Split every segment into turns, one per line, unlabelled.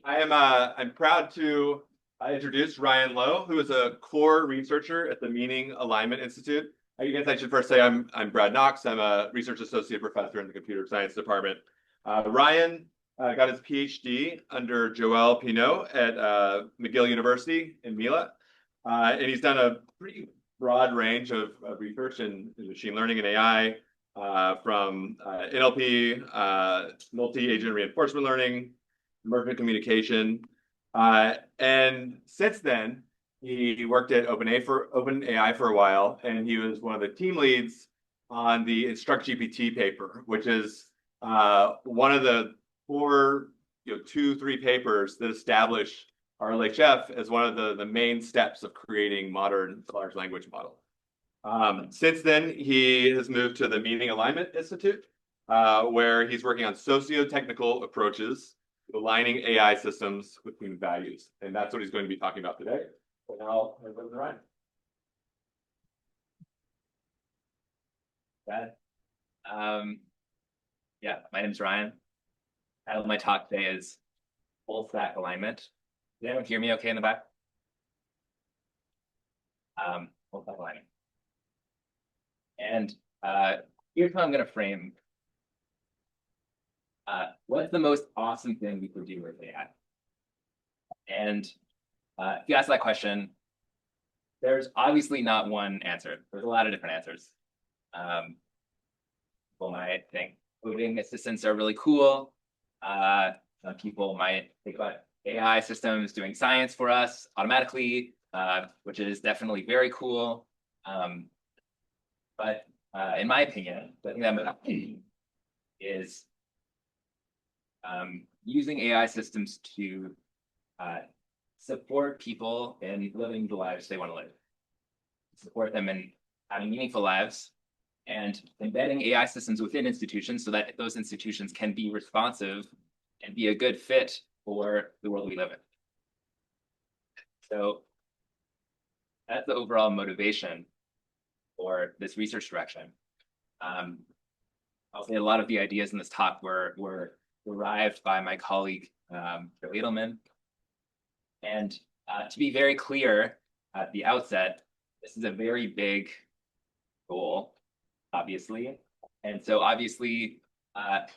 I'm proud to introduce Ryan Lowe, who is a core researcher at the Meaning Alignment Institute. I guess I should first say I'm Brad Knox. I'm a research associate professor in the computer science department. Ryan got his PhD under Joel Pinot at McGill University in Mila. And he's done a pretty broad range of research in machine learning and AI, from NLP, multi-agent reinforcement learning, emergent communication. And since then, he worked at OpenAI for a while, and he was one of the team leads on the InstructGPT paper, which is one of the four, 2-3 papers that establish RLHF as one of the main steps of creating modern large language model. Since then, he has moved to the Meaning Alignment Institute, where he's working on socio-technical approaches to aligning AI systems with human values. And that's what he's going to be talking about today. So now I'll hand it over to Ryan.
Yeah, my name is Ryan. The title of my talk today is Full Stack Alignment. Did anyone hear me okay in the back? Full stack alignment. And here's how I'm going to frame what's the most awesome thing we could do with AI. And if you ask that question, there's obviously not one answer. There's a lot of different answers. People might think coding assistants are really cool. Some people might think about AI systems doing science for us automatically, which is definitely very cool. But in my opinion, the thing that I'm about is using AI systems to support people in living the lives they want to live, support them in having meaningful lives, and embedding AI systems within institutions so that those institutions can be responsive and be a good fit for the world we live in. So that's the overall motivation for this research direction. I'll say a lot of the ideas in this talk were derived by my colleague, Joe Edelman. And to be very clear at the outset, this is a very big goal, obviously. And so obviously, not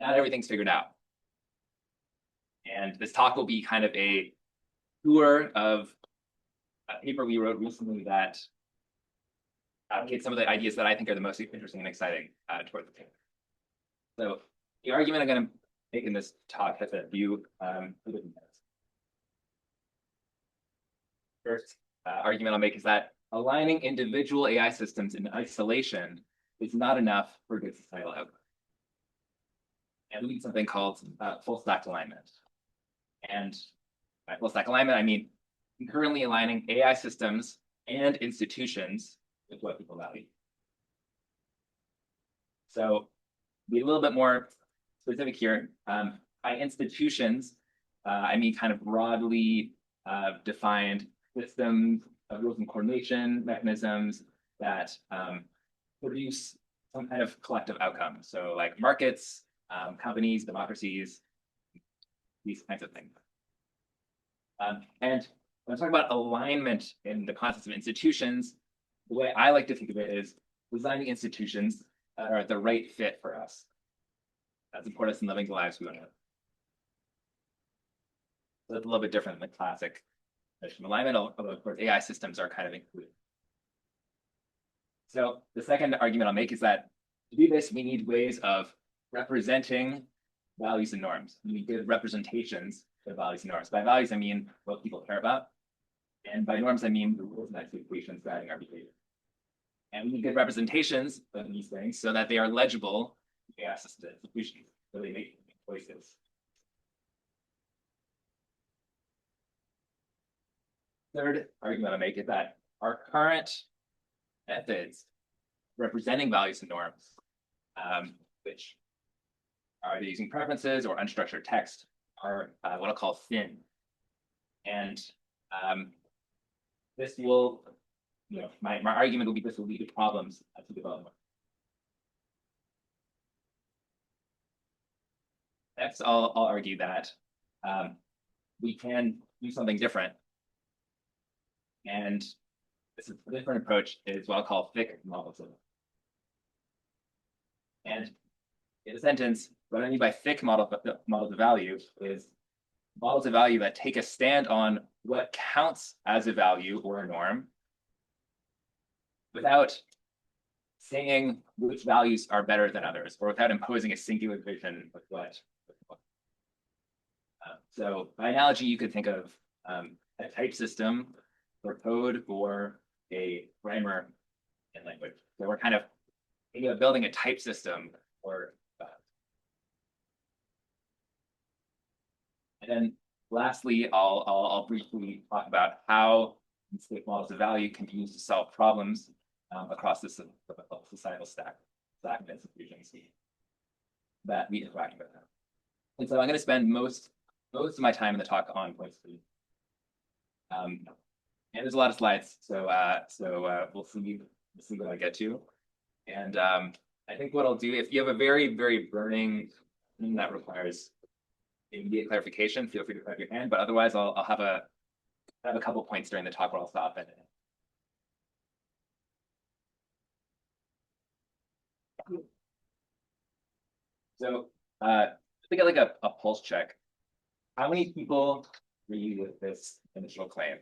everything's figured out. And this talk will be kind of a tour of a paper we wrote recently that advocates some of the ideas that I think are the most interesting and exciting toward the paper. So the argument I'm going to make in this talk has a few different parts. First argument I'll make is that aligning individual AI systems in isolation is not enough for good societal outcomes. And we need something called full stack alignment. And by full stack alignment, I mean concurrently aligning AI systems and institutions with what people value. So be a little bit more specific here. By institutions, I mean kind of broadly defined systems of rules and coordination mechanisms that produce some kind of collective outcome. So like markets, companies, democracies, these kinds of things. And when I talk about alignment in the context of institutions, the way I like to think of it is designing institutions that are the right fit for us, that support us in living the lives we want to live. So that's a little bit different than the classic alignment, although of course AI systems are kind of included. So the second argument I'll make is that to do this, we need ways of representing values and norms. We need good representations of values and norms. By values, I mean what people care about. And by norms, I mean the rules and expectations guiding our behavior. And we need good representations of these things so that they are legible to AI system institutions, so they make choices. Third argument I make is that our current methods representing values and norms, which are either using preferences or unstructured text, are what I'll call thin. And this will, my argument will be this will lead to problems to development. Next, I'll argue that we can do something different. And this is a different approach is what I'll call thick models of. And in a sentence, what I mean by thick models of value is models of value that take a stand on what counts as a value or a norm without saying which values are better than others, or without imposing a singular vision of what. So by analogy, you could think of a type system for code or a grammar in language. So we're kind of thinking of building a type system or and then lastly, I'll briefly talk about how thick models of value can be used to solve problems across this societal stack of institutions that we interact with. And so I'm going to spend most of my time in the talk on points three. And there's a lot of slides, so we'll see what I get to. And I think what I'll do, if you have a very, very burning thing that requires immediate clarification, feel free to raise your hand. But otherwise, I'll have a couple points during the talk where I'll stop and. So to get like a pulse check, how many people agree with this initial claim?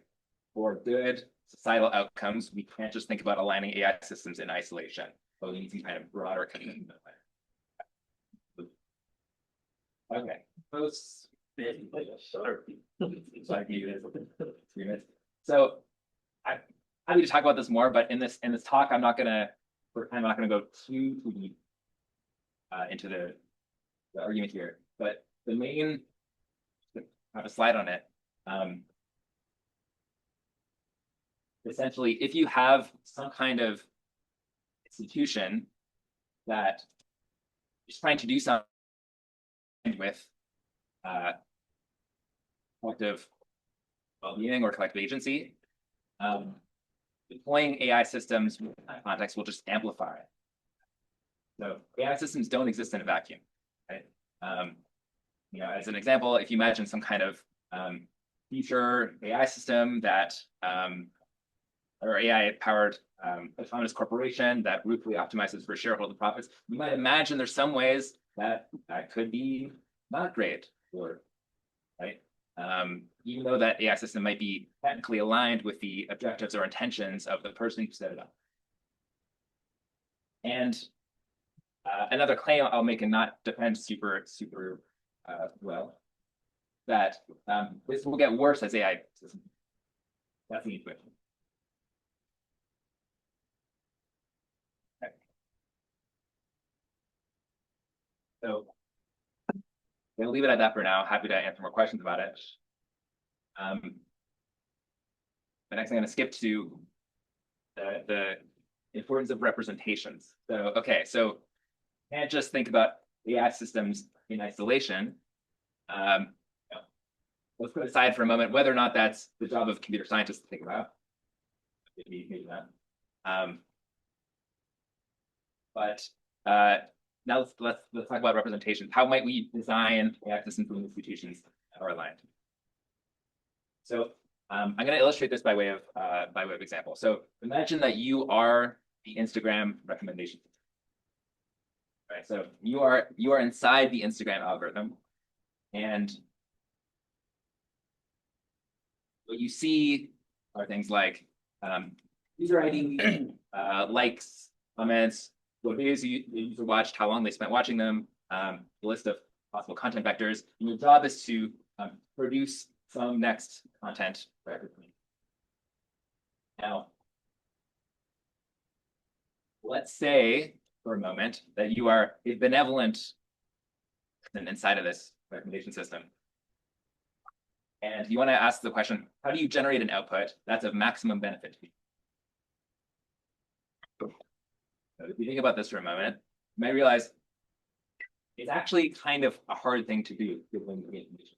For good societal outcomes, we can't just think about aligning AI systems in isolation, but we need some kind of broader commitment. Okay, most. So I'm happy to talk about this more, but in this talk, I'm not gonna go too deep into the argument here. But the main, I have a slide on it. Essentially, if you have some kind of institution that is trying to do something with collective well-being or collective agency, deploying AI systems in that context will just amplify it. So AI systems don't exist in a vacuum, right? As an example, if you imagine some kind of future AI system that or AI-powered autonomous corporation that ruthlessly optimizes for shareholder profits, you might imagine there's some ways that could be not great, or right? Even though that AI system might be technically aligned with the objectives or intentions of the person who set it up. And another claim I'll make and not defend super well, that this will get worse as AI systems. That's the intuition. Okay. So we'll leave it at that for now. Happy to answer more questions about it. But next, I'm going to skip to the importance of representations. So, okay, so can't just think about AI systems in isolation. Let's put aside for a moment whether or not that's the job of computer scientists to think about. Maybe not. But now let's talk about representations. How might we design AI systems in institutions that are aligned? So I'm going to illustrate this by way of example. So imagine that you are the Instagram recommendation system. Right. So you are inside the Instagram algorithm, and what you see are things like user ID, likes, comments, what videos the user watched, how long they spent watching them, the list of possible content vectors. And your job is to produce some next content rapidly. Now, let's say for a moment that you are a benevolent person inside of this recommendation system. And you want to ask the question, how do you generate an output that's of maximum benefit to you? So if you think about this for a moment, you might realize it's actually kind of a hard thing to do given the information.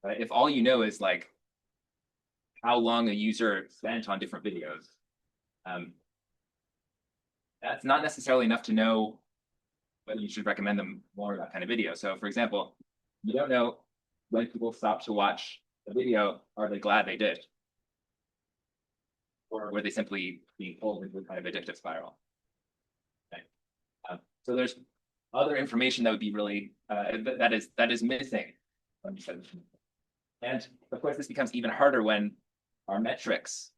Right? If all you know is like how long a user spent on different videos, that's not necessarily enough to know whether you should recommend them more of that kind of video. So for example, you don't know when people stop to watch a video, are they glad they did? Or were they simply being pulled into a kind of addictive spiral? Okay. So there's other information that would be really that is missing. And of course, this becomes even harder when our metrics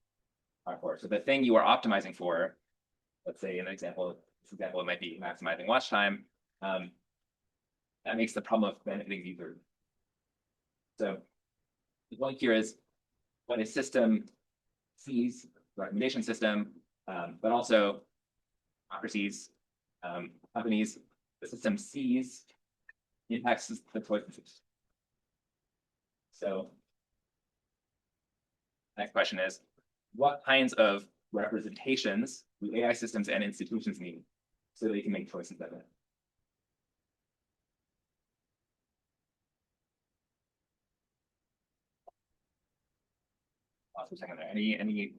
are poor. So the thing you are optimizing for, let's say in an example, this example, it might be maximizing watch time. That makes the problem of benefiting the user. So the point here is when a system sees recommendation system, but also democracies, companies, the system sees impacts the choices. So next question is, what kinds of representations do AI systems and institutions need so they can make choices that way? Pause for a second there. Any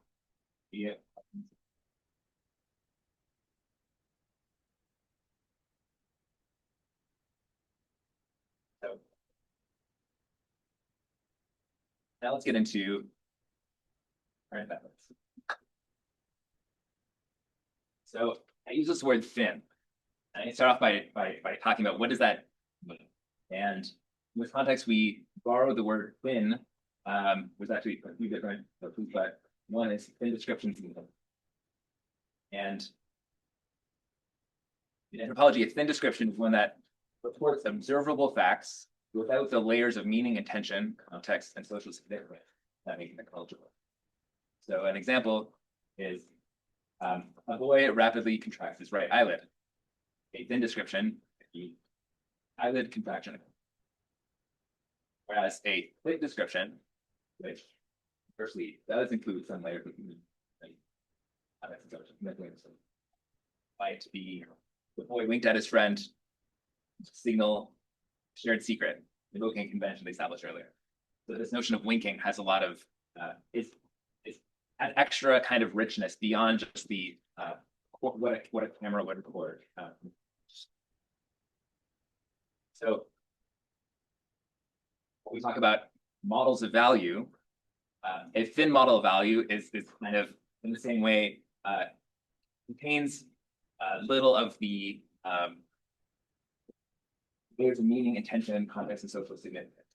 yeah. So now let's get into current methods. So I use this word thin. And I start off by talking about what does that mean? And in this context, we borrow the word thin. There's actually a few different clues, but one is thin descriptions. And in anthropology, a thin description is one that reports observable facts without the layers of meaning, intention, context, and social significance that make it intelligible. So an example is a boy rapidly contracts his right eyelid. A thin description, the eyelid contraction. Whereas a thick description, which firstly does include some layers of meaning, might be the boy winked at his friend, signal shared secret, invoking a convention they established earlier. So this notion of winking has a lot of it's an extra kind of richness beyond just the what a camera would record. So when we talk about models of value, a thin model of value is kind of in the same way contains little of the layers of meaning, intention, context, and social significance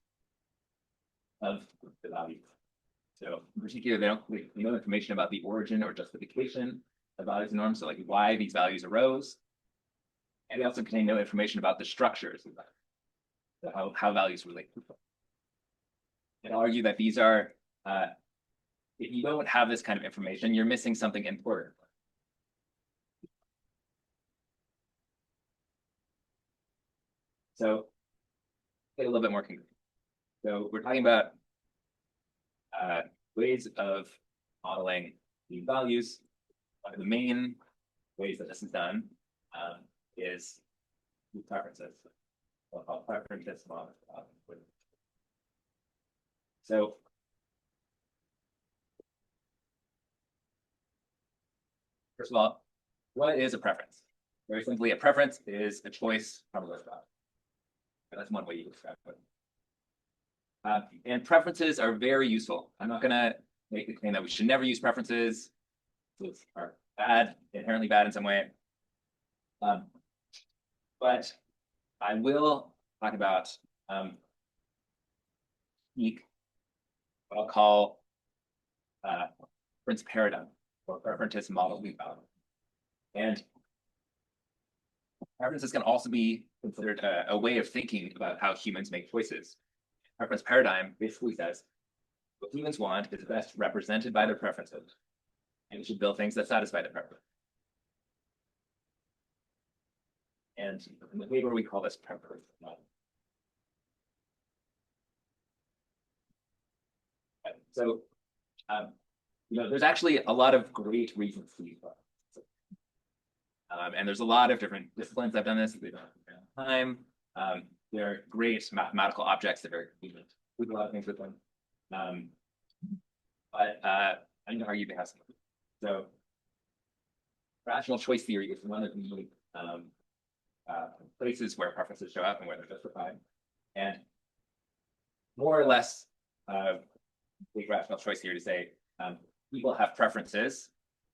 of the value. So in particular, they don't know information about the origin or justification of values and norms, so like why these values arose. And they also contain no information about the structures of that, so how values relate to them. And I'll argue that these are, if you don't have this kind of information, you're missing something important. So get a little bit more concrete. So we're talking about ways of modeling these values. One of the main ways that this is done is with preferences. We'll call preferences model. So first of all, what is a preference? Very simply, a preference is a choice from a list of. That's one way you describe it. And preferences are very useful. I'm not going to make the claim that we should never use preferences. Those are bad, inherently bad in some way. But I will talk about what I'll call preference paradigm or preference model we found. And preferences can also be considered a way of thinking about how humans make choices. Preference paradigm basically says what humans want is best represented by their preferences, and we should build things that satisfy their preference. And in the paper, we call this preference model. So, there's actually a lot of great reasons to use preferences. And there's a lot of different disciplines that have done this. They've done time. They're great mathematical objects that are we do a lot of things with them. But I'm going to argue they have some. So rational choice theory is one of the places where preferences show up and where they're justified. And more or less, big rational choice here to say people have preferences,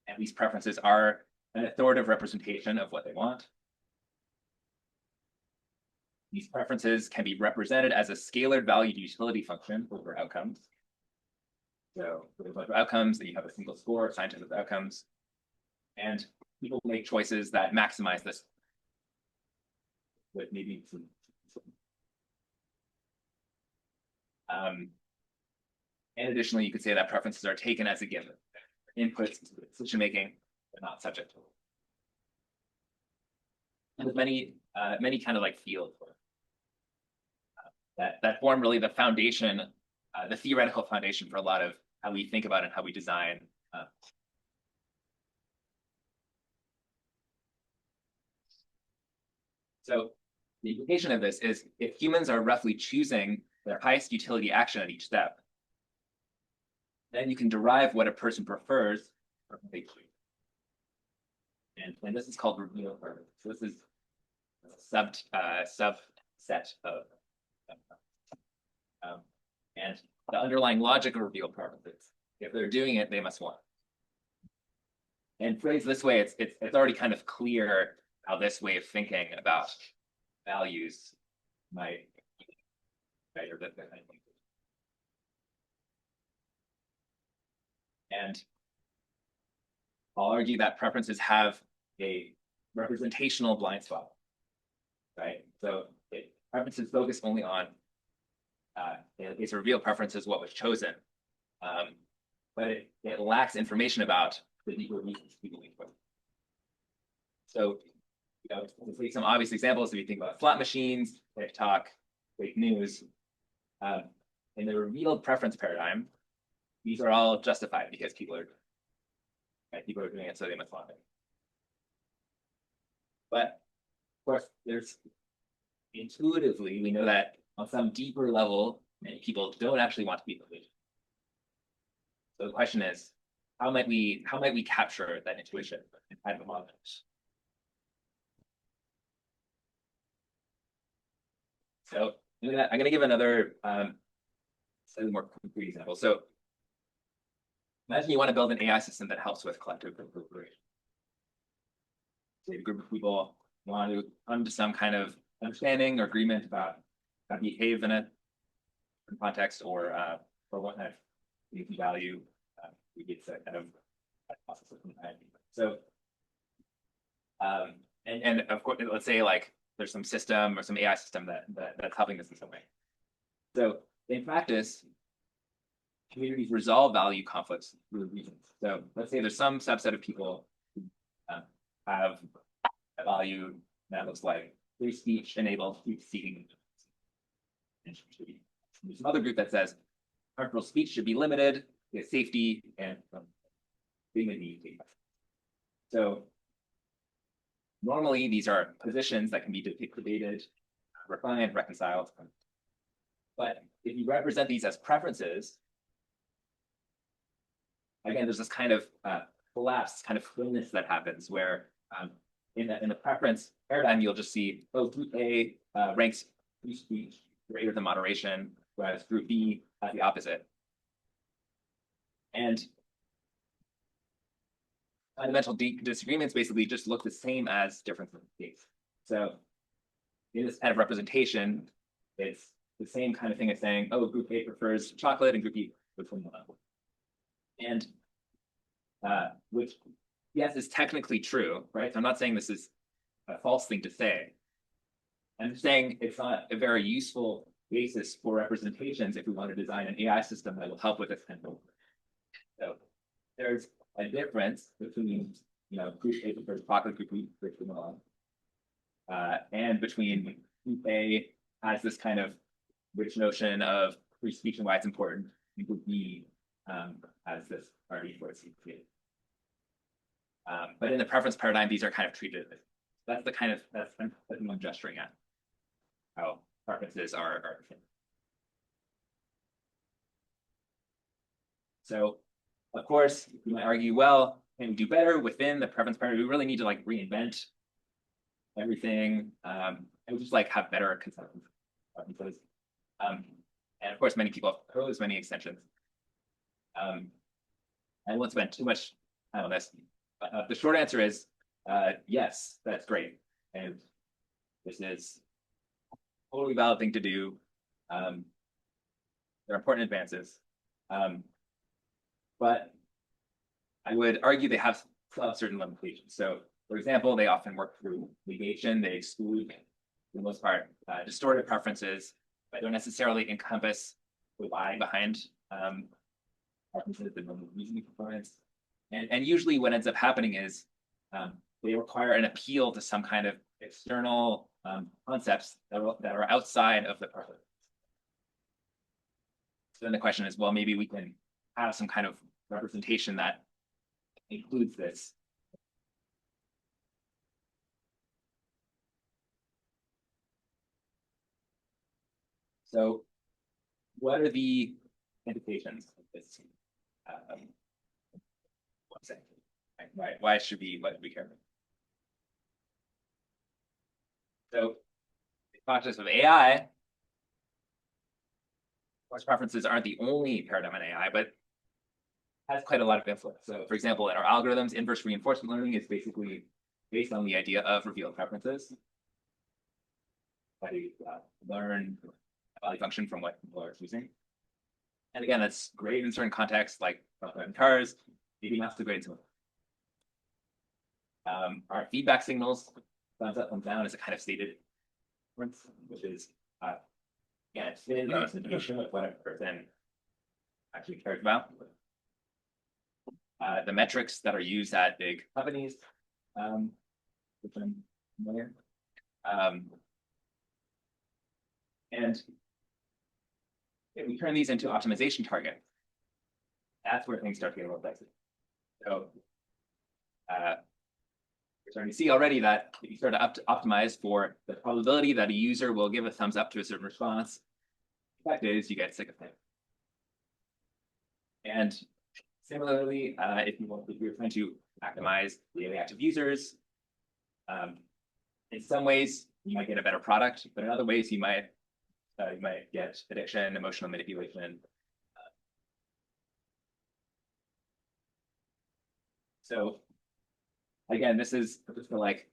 and these preferences are an authoritative representation of what they want. These preferences can be represented as a scalar valued utility function over outcomes. So with a bunch of outcomes, that you have a single score assigned to those outcomes. And people make choices that maximize this with maybe some and additionally, you could say that preferences are taken as a given, inputs into decision making, but not subject to it. And with many kind of like fields that form really the foundation, the theoretical foundation for a lot of how we think about and how we design. So the implication of this is if humans are roughly choosing their highest utility action at each step, then you can derive what a person prefers from a big tree. And this is called reveal preference. So this is a subset of and the underlying logic of reveal preferences. If they're doing it, they must want. And phrased this way, it's already kind of clear how this way of thinking about values might better than and I'll argue that preferences have a representational blind spot, right? So preferences focus only on its reveal preferences, what was chosen, but it lacks information about the deeper reasons people make choices. So, to take some obvious examples, if you think about slot machines, TikTok, fake news, in the revealed preference paradigm, these are all justified because people are doing it, so they must want it. But of course, there's intuitively, we know that on some deeper level, many people don't actually want to be believed. So the question is, how might we capture that intuition in kind of a model? So I'm going to give another slightly more concrete example. So imagine you want to build an AI system that helps with collective deliberation. Say a group of people want to come to some kind of understanding or agreement about how to behave in a context or what kind of value we get to kind of process of so and of course, let's say like there's some system or some AI system that's helping this in some way. So in practice, communities resolve value conflicts through reasons. So let's say there's some subset of people who have a value that looks like free speech enables free seeking. There's another group that says harmful speech should be limited, with safety and dignity. So normally these are positions that can be debated, refined, reconciled. But if you represent these as preferences, again, there's this kind of collapse, kind of thinness that happens where in the preference paradigm, you'll just see, oh, group A ranks free speech greater than moderation, whereas group B has the opposite. And fundamental disagreements basically just look the same as differences in states. So in this kind of representation, it's the same kind of thing as saying, oh, group A prefers chocolate and group B prefers vanilla. And which, yes, is technically true, right? So I'm not saying this is a false thing to say. I'm saying it's not a very useful basis for representations if we want to design an AI system that will help with this kind of. So there's a difference between, group A prefers chocolate, group B prefers vanilla, and between group A has this kind of rich notion of free speech and why it's important, and group B has this already for its but in the preference paradigm, these are kind of treated. That's what I'm gesturing at. How preferences are. So, of course, you might argue, well, can we do better within the preference paradigm? We really need to like reinvent everything. I would just like have better conceptions. And of course, many people propose many extensions. I won't spend too much time on this. But, the short answer is yes, that's great. And this is a totally valid thing to do. They're important advances. But I would argue they have certain limitations. So, for example, they often work through negation. They exclude, for the most part, distorted preferences, but don't necessarily encompass the why behind preferences and reasoning components. And usually what ends up happening is they require an appeal to some kind of external concepts that are outside of the preference. So then the question is, well, maybe we can have some kind of representation that includes this. So what are the implications of this? Why should we care about? So the consciousness of AI, course preferences aren't the only paradigm in AI, but has quite a lot of influence. So for example, in our algorithms, inverse reinforcement learning is basically based on the idea of revealed preferences. How do you learn a value function from what people are choosing? And again, that's great in certain contexts, like cars, maybe not so great in some. Our feedback signals, thumbs up, thumbs down, is a kind of stated difference, which is again, it's an representation of what a person actually cares about. The metrics that are used at big companies, which I'm familiar. And if we turn these into optimization targets, that's where things start to get a little dicey. So we're starting to see already that if you start to optimize for the probability that a user will give a thumbs up to a certain response, the effect is you get sick of it. And similarly, if you're trying to optimize daily active users, in some ways you might get a better product, but in other ways you might get addiction, emotional manipulation. So again, this is just the like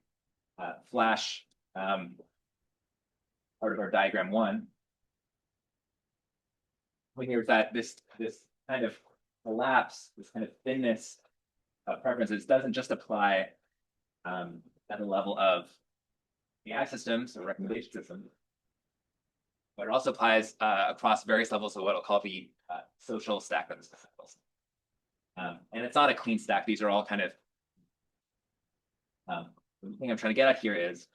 flash part of our diagram one. When here's that this kind of collapse, this kind of thinness of preferences doesn't just apply at the level of AI systems or recommendation systems, but it also applies across various levels of what I'll call the social stack of the cycles. And it's not a clean stack. These are all kind of, the thing I'm trying to get at here is,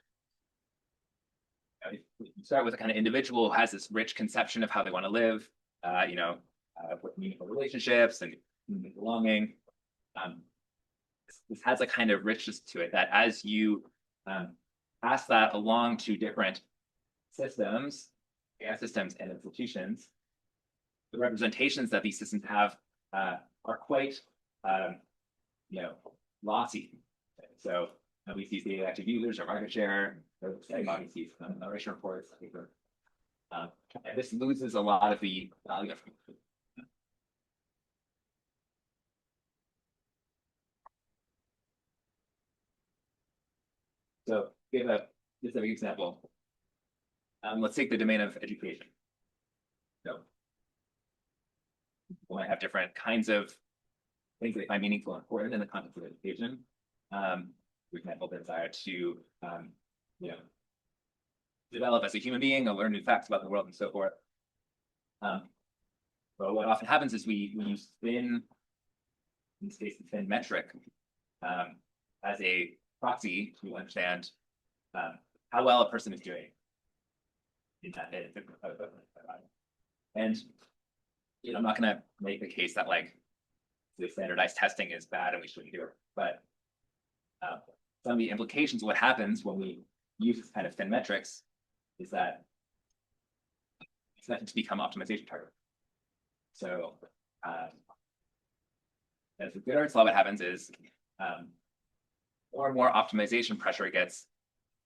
if you start with a kind of individual who has this rich conception of how they want to live, with meaningful relationships and belonging. This has a kind of richness to it that as you pass that along to different systems, AI systems and institutions, the representations that these systems have are quite, lossy. So we see the active users or market share, or obviously narration reports. And this loses a lot of the value of it. So give a specific example. Let's take the domain of education. So we might have different kinds of things they find meaningful and important in the context of education. For example, the desire to develop as a human being or learn new facts about the world and so forth. But what often happens is we use thin, in this case, the thin metric, as a proxy to understand how well a person is doing in that. And I'm not going to make the case that like the standardized testing is bad and we shouldn't do it, but some of the implications of what happens when we use this kind of thin metrics is that it's meant to become optimization target. So as a good arts law, what happens is more and more optimization pressure gets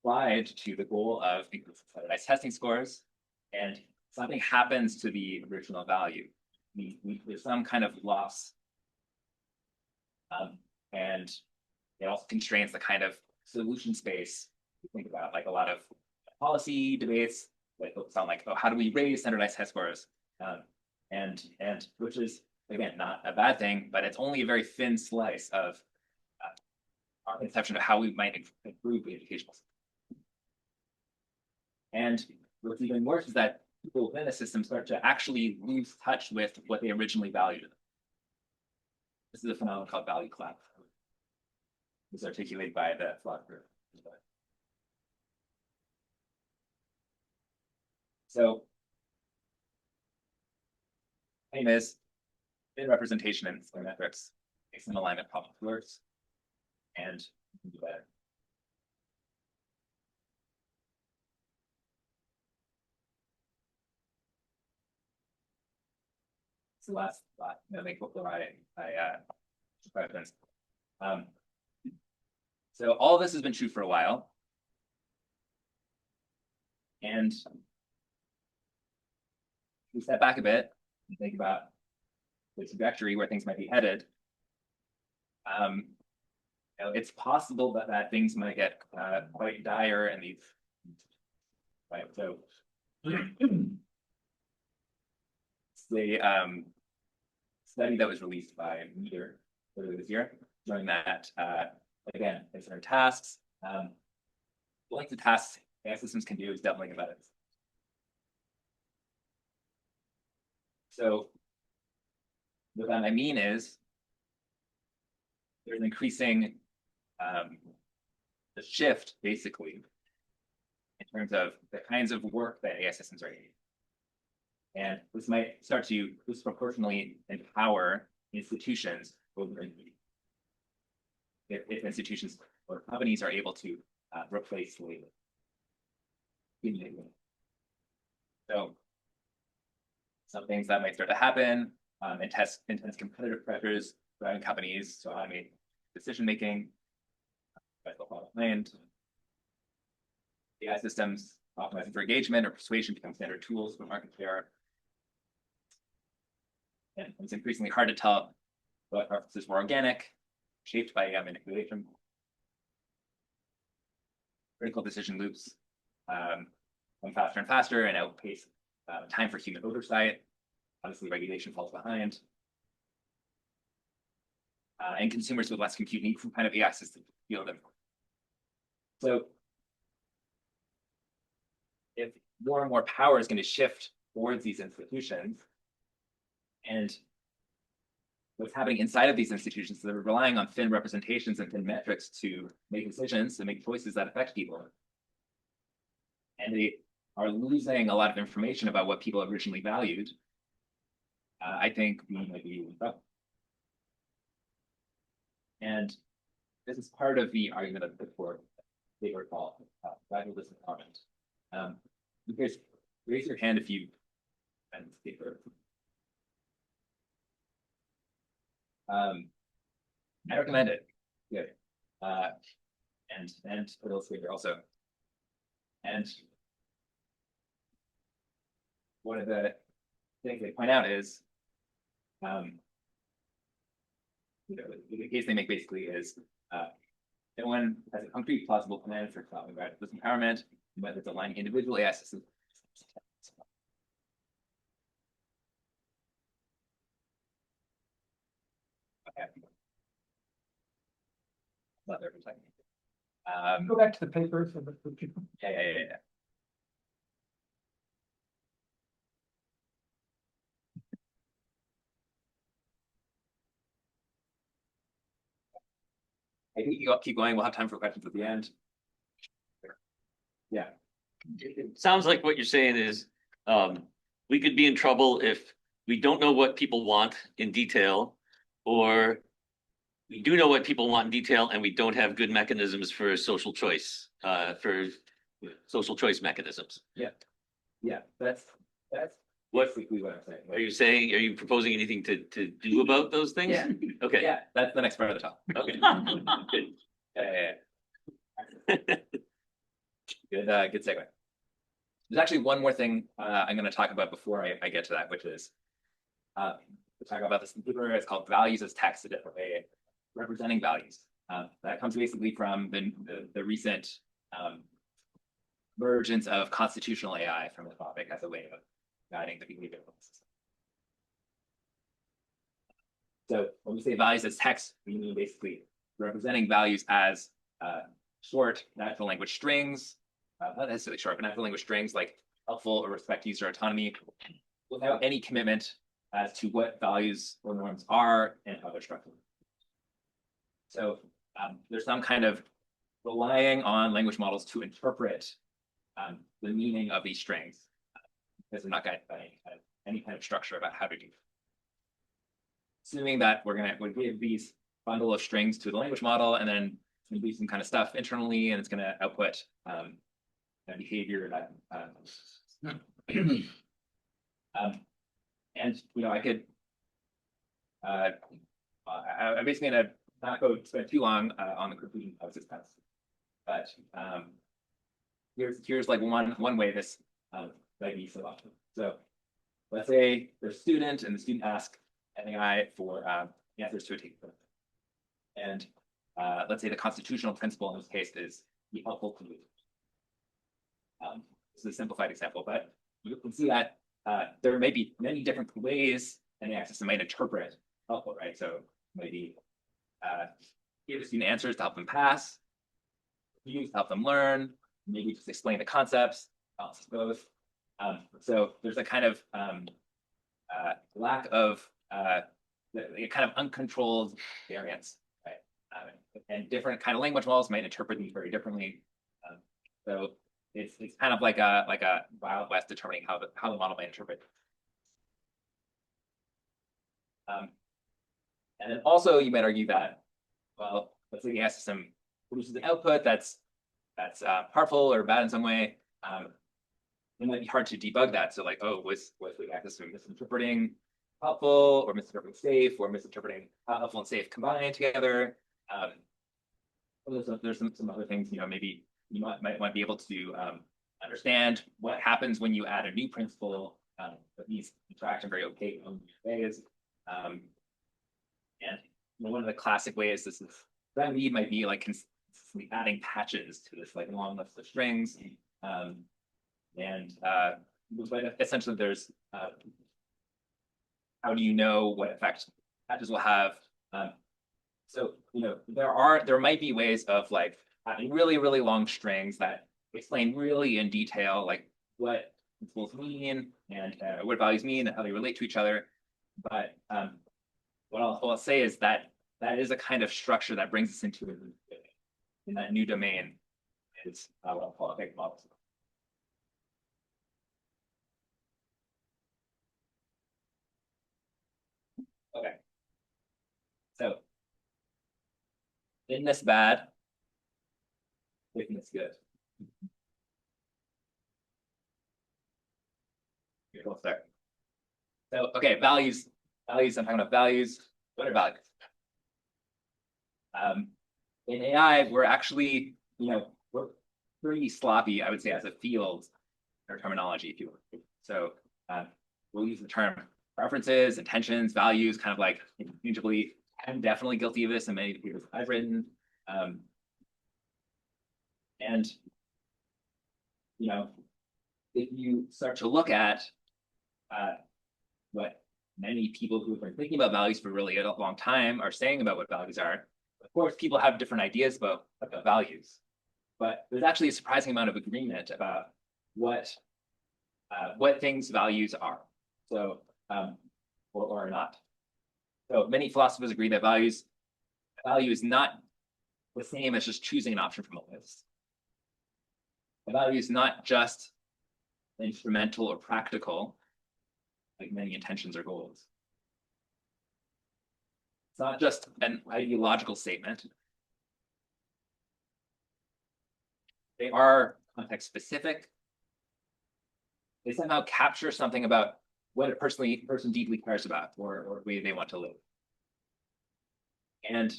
applied to the goal of standardized testing scores, and something happens to the original value. There's some kind of loss. And it also constrains the kind of solution space you think about, like a lot of policy debates, like sound like, oh, how do we raise standardized test scores? And which is, again, not a bad thing, but it's only a very thin slice of our conception of how we might improve the educational system. And what's even worse is that people within the system start to actually lose touch with what they originally valued. This is a phenomenon called value collapse. It's articulated by the philosopher. So, aim is in representation in square metrics makes an alignment problem worse, and you can do better. It's the last thought. I think before I questions. So all this has been true for a while, and we step back a bit and think about the trajectory where things might be headed. It's possible that things might get quite dire in these. Right. So the study that was released by Meter earlier this year, showing that again, it's their tasks. Like the tasks AI systems can do is doubling about it. So what I mean is there's an increasing the shift basically in terms of the kinds of work that AI systems are doing. And this might start to disproportionately empower institutions over if institutions or companies are able to replace labor. So some things that might start to happen, intense competitive pressures driving companies to automate decision making, planned AI systems optimizing for engagement or persuasion become standard tools for market share. And it's increasingly hard to tell what preferences were organic, shaped by AI manipulation. Critical decision loops come faster and faster and outpace time for human oversight. Obviously, regulation falls behind. And consumers with less compute need some kind of AI system to feel them. So if more and more power is going to shift towards these institutions, and what's happening inside of these institutions, they're relying on thin representations and thin metrics to make decisions, to make choices that affect people. And they are losing a lot of information about what people originally valued. I think we might be in trouble. And this is part of the argument of the core paper called valueless empowerment. Because raise your hand if you read this paper. I recommend it. Good. And put illustrator also. And one of the things they point out is, the case they make basically is no one has a concrete plausible plan for solving this empowerment, but it's aligning individual AI systems. Okay. Not there for a second.
Go back to the paper for the people.
Yeah. I think you keep going. We'll have time for questions at the end. Yeah.
It sounds like what you're saying is we could be in trouble if we don't know what people want in detail, or we do know what people want in detail and we don't have good mechanisms for social choice, mechanisms.
Yeah, that's
What
basically what I'm saying.
are you saying? Are you proposing anything to do about those things?
Yeah.
Okay.
Yeah, that's the next part of the talk.
Okay. Good.
Yeah. Good, good segue. There's actually one more thing I'm going to talk about before I get to that, which is we'll talk about this in the paper. It's called values as text, a different way of representing values. That comes basically from the recent emergence of constitutional AI from the topic as a way of guiding the behavior of the system. So when we say values as text, we mean basically representing values as short natural language strings, not necessarily short, but natural language strings like helpful or respect user autonomy, without any commitment as to what values or norms are and how they're structured. So there's some kind of relying on language models to interpret the meaning of these strings, because they're not guided by any kind of structure about how to do it. Assuming that we're going to give these bundle of strings to the language model, and then it's going to do some kind of stuff internally, and it's going to output behavior that. And I could. I'm basically going to not go spend too long on the conclusion of this test, but here's like one way this might be so often. So let's say there's a student, and the student asks an AI for answers to a table. And let's say the constitutional principle in this case is be helpful to users. This is a simplified example, but you can see that there may be many different ways an AI system might interpret helpful, right? So maybe give the student answers to help them pass, use to help them learn, maybe just explain the concepts, balance both. So there's a kind of lack of kind of uncontrolled variance, right? And different kind of language models might interpret these very differently. So it's kind of like a Wild West determining how the model might interpret. And then also you might argue that, well, let's say the AI system produces an output that's harmful or bad in some way. It might be hard to debug that. So like, oh, was the AI system misinterpreting helpful or misinterpreting safe or misinterpreting helpful and safe combined together? There's some other things, maybe you might be able to understand what happens when you add a new principle, but these interactions very opaque in ways. And one of the classic ways this is remedied might be like consistently adding patches to this like long list of strings. But essentially there's how do you know what effect patches will have? So there might be ways of like having really, really long strings that explain really in detail like what principles mean and what values mean and how they relate to each other. But what I'll say is that is a kind of structure that brings us into in that new domain is what I'll call big models. Okay. So in this bad, making this good. Here, we'll start. So, okay, values. I'm talking about values. What are values? In AI, we're actually, we're pretty sloppy, I would say, as a field or terminology, if you will. So we'll use the term preferences, intentions, values, kind of like interchangeably. I'm definitely guilty of this in many of the papers I've written. And if you start to look at what many people who have been thinking about values for really a long time are saying about what values are, of course, people have different ideas about values, but there's actually a surprising amount of agreement about what things values are, so or not. So many philosophers agree that value is not the same as just choosing an option from a list. A value is not just instrumental or practical, like many intentions or goals. It's not just an ideological statement. They are context specific. They somehow capture something about what a person deeply cares about or the way they want to live. And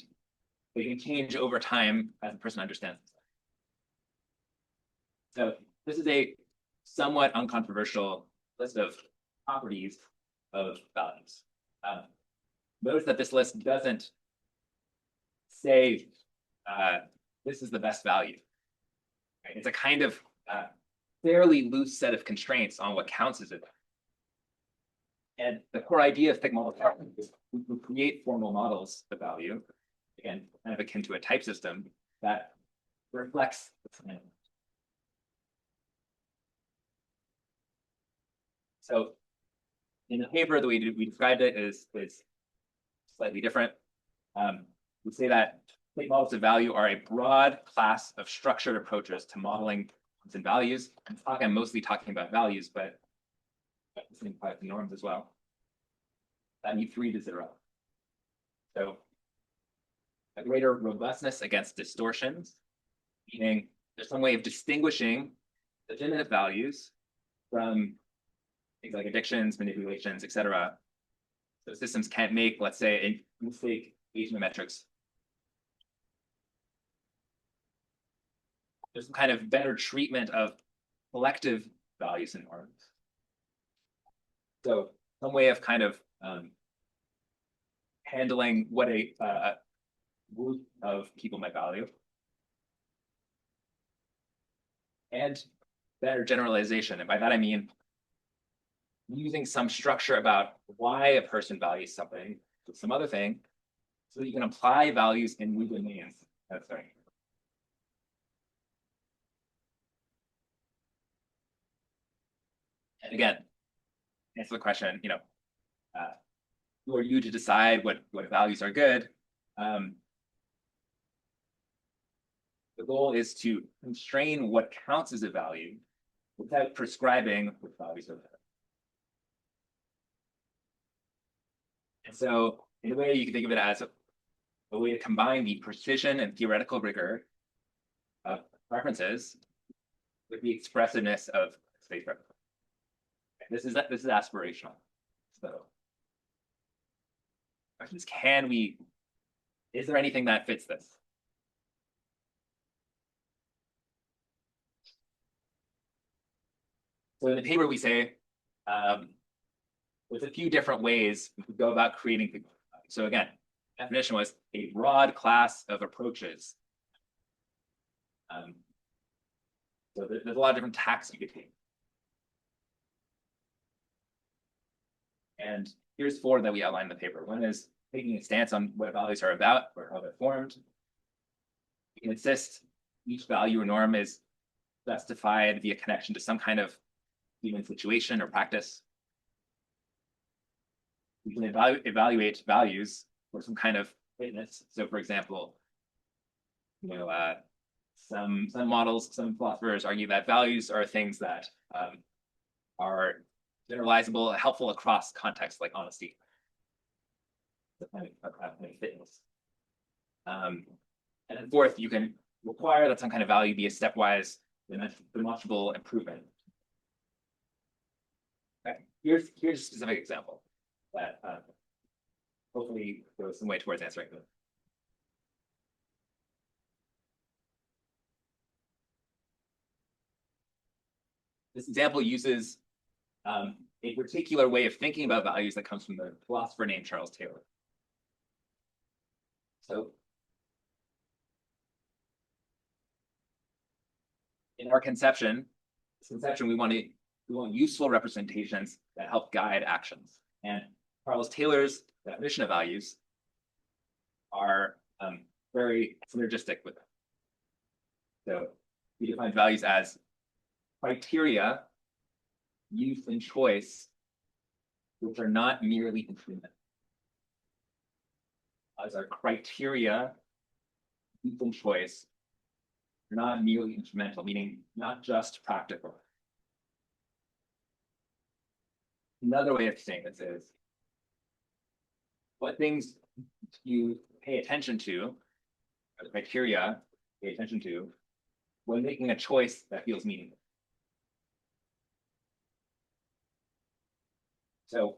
they can change over time as the person understands themselves. So this is a somewhat uncontroversial list of properties of values. Notice that this list doesn't say this is the best value. Right? It's a kind of fairly loose set of constraints on what counts as a value. And the core idea of thick model is we create formal models of value, again, kind of akin to a type system that reflects the plan. So in the paper, the way we described it is slightly different. We say that thick models of value are a broad class of structured approaches to modeling norms and values. I'm mostly talking about values, but this implies norms as well. That need 3 to 0. So a greater robustness against distortions, meaning there's some way of distinguishing legitimate values from things like addictions, manipulations, etc. So systems can't make, let's say, a mistake Bayesian metrics. There's some kind of better treatment of collective values and norms. So some way of kind of handling what a group of people might value. And better generalization. And by that, I mean using some structure about why a person values something to some other thing, so that you can apply values in new domains. That's right. And again, answer the question, who are you to decide what values are good? The goal is to constrain what counts as a value without prescribing what values are good. And so in a way, you can think of it as a way to combine the precision and theoretical rigor of preferences with the expressiveness of space preferences. This is aspirational. So questions, is there anything that fits this? So in the paper, we say there's a few different ways we could go about creating the. So again, definition was a broad class of approaches. So there's a lot of different tacks you could take. And here's 4 that we outline in the paper. One is taking a stance on what values are about or how they're formed. We can insist each value or norm is justified via connection to some kind of human situation or practice. We can evaluate values for some kind of fitness. So for example, some models, some philosophers argue that values are things that are generalizable, helpful across contexts like honesty. The kind of fitness. And then 4th, you can require that some kind of value be a stepwise, demonstrable improvement. Okay, here's a specific example that hopefully goes some way towards answering them. This example uses a particular way of thinking about values that comes from the philosopher named Charles Taylor. So in our conception, we want useful representations that help guide actions. And Charles Taylor's definition of values are very synergistic with them. So we define values as criteria, use, and choice, which are not merely instrumental. As our criteria, use, and choice, are not merely instrumental, meaning not just practical. Another way of saying this is what things you pay attention to, or criteria pay attention to, when making a choice that feels meaningful. So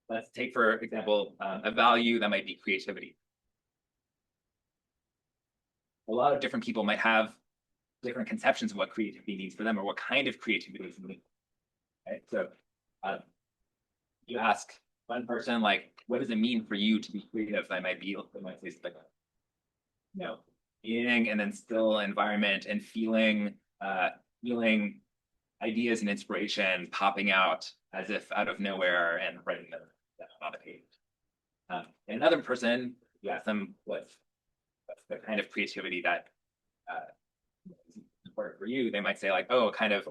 let's take, for example, a value that might be creativity. A lot of different people might have different conceptions of what creativity means for them, or what kind of creativity is needed. Right? So you ask one person, like, what does it mean for you to be creative? They might say something like, being in a still environment and feeling ideas and inspiration popping out as if out of nowhere and writing them on the page. And another person, you ask them what's the kind of creativity that is important for you. They might say like, oh, kind of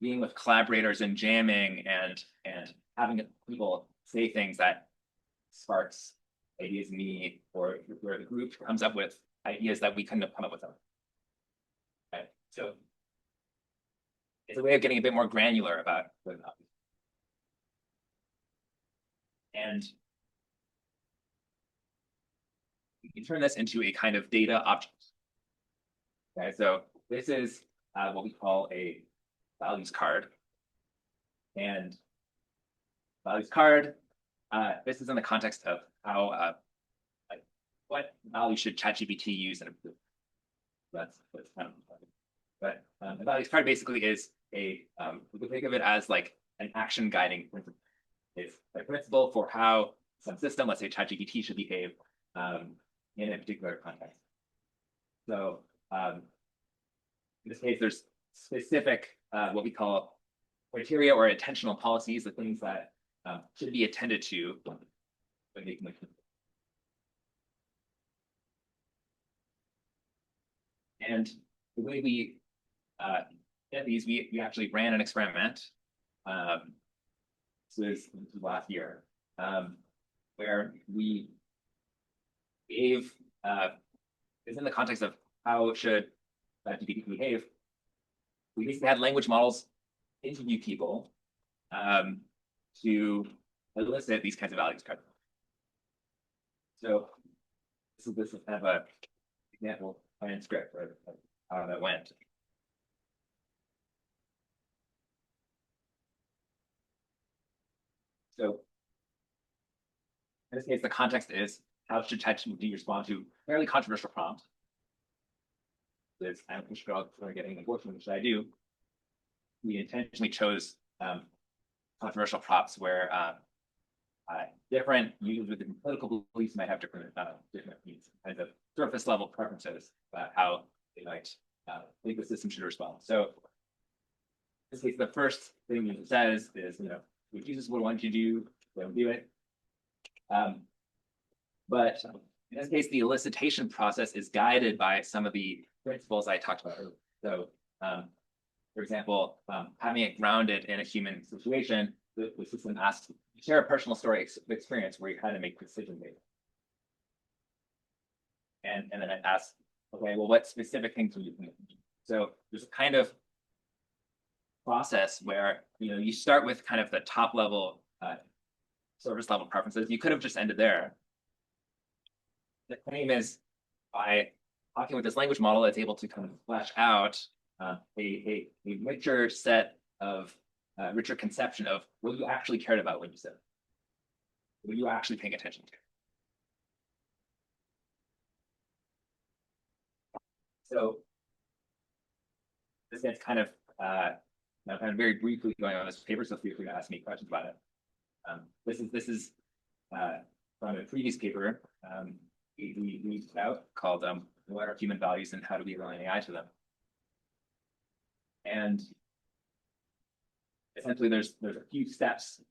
being with collaborators and jamming and having people say things that sparks ideas in me, or where the group comes up with ideas that we couldn't have come up with them. Right? So it's a way of getting a bit more granular about what it is. And we can turn this into a kind of data object. Okay, so this is what we call a values card. And values card, this is in the context of how, what value should ChatGPT use? And that's kind of important. But the values card basically is we can think of it as like an action guiding principle. It's a principle for how some system, let's say ChatGPT, should behave in a particular context. So in this case, there's specific what we call criteria or attentional policies, the things that should be attended to when making the. And the way we get these, we actually ran an experiment. So this was last year, where we gave, it's in the context of how should GPT behave. We basically had language models interview people to elicit these kinds of values cards. So this is kind of a example transcript of how that went. So in this case, the context is how should ChatGPT respond to fairly controversial prompt? I'm getting an abortion, which I do. We intentionally chose controversial prompts where different users with different political beliefs might have different needs, kinds of surface level preferences about how they might think the system should respond. So in this case, the first thing it says is, if users would want you to do, they'll do it. But in this case, the elicitation process is guided by some of the principles I talked about earlier. So, for example, having it grounded in a human situation, the system asks, share a personal story experience where you had to make decisions. And then it asks, okay, well, what specific things are you thinking? So there's a kind of process where you start with kind of the top level service level preferences. You could have just ended there. The claim is by talking with this language model, it's able to kind of flesh out a richer set of richer conception of what you actually cared about when you said it, what you actually paying attention to. So this gets kind of very briefly going on this paper, so feel free to ask me questions about it. This is from a previous paper we put out called "What Are Human Values and How Do We Align AI to Them?" And essentially, there's a few steps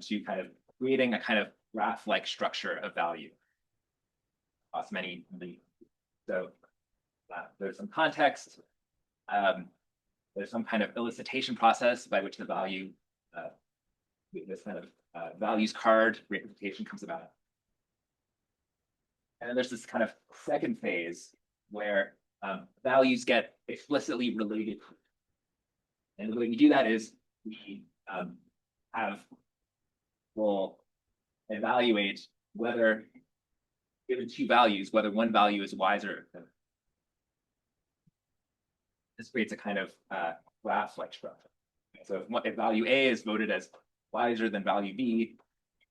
to kind of creating a kind of graph-like structure of value across many. So there's some context. There's some kind of elicitation process by which the value, this kind of values card representation comes about. And then there's this kind of second phase where values get explicitly related. And the way we do that is we we'll evaluate whether, given two values, whether one value is wiser. This creates a kind of graph-like structure. So if value A is voted as wiser than value B,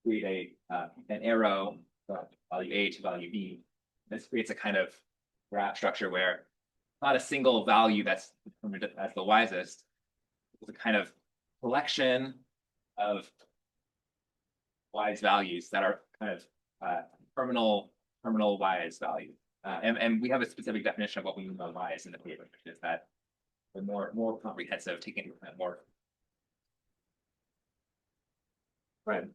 create an arrow from value A to value B. This creates a kind of graph structure where not a single value that's determined as the wisest. It's a kind of collection of wise values that are kind of terminal wise value. And we have a specific definition of what we mean by wise in the paper, which is that the more comprehensive, taking into account more.
Right.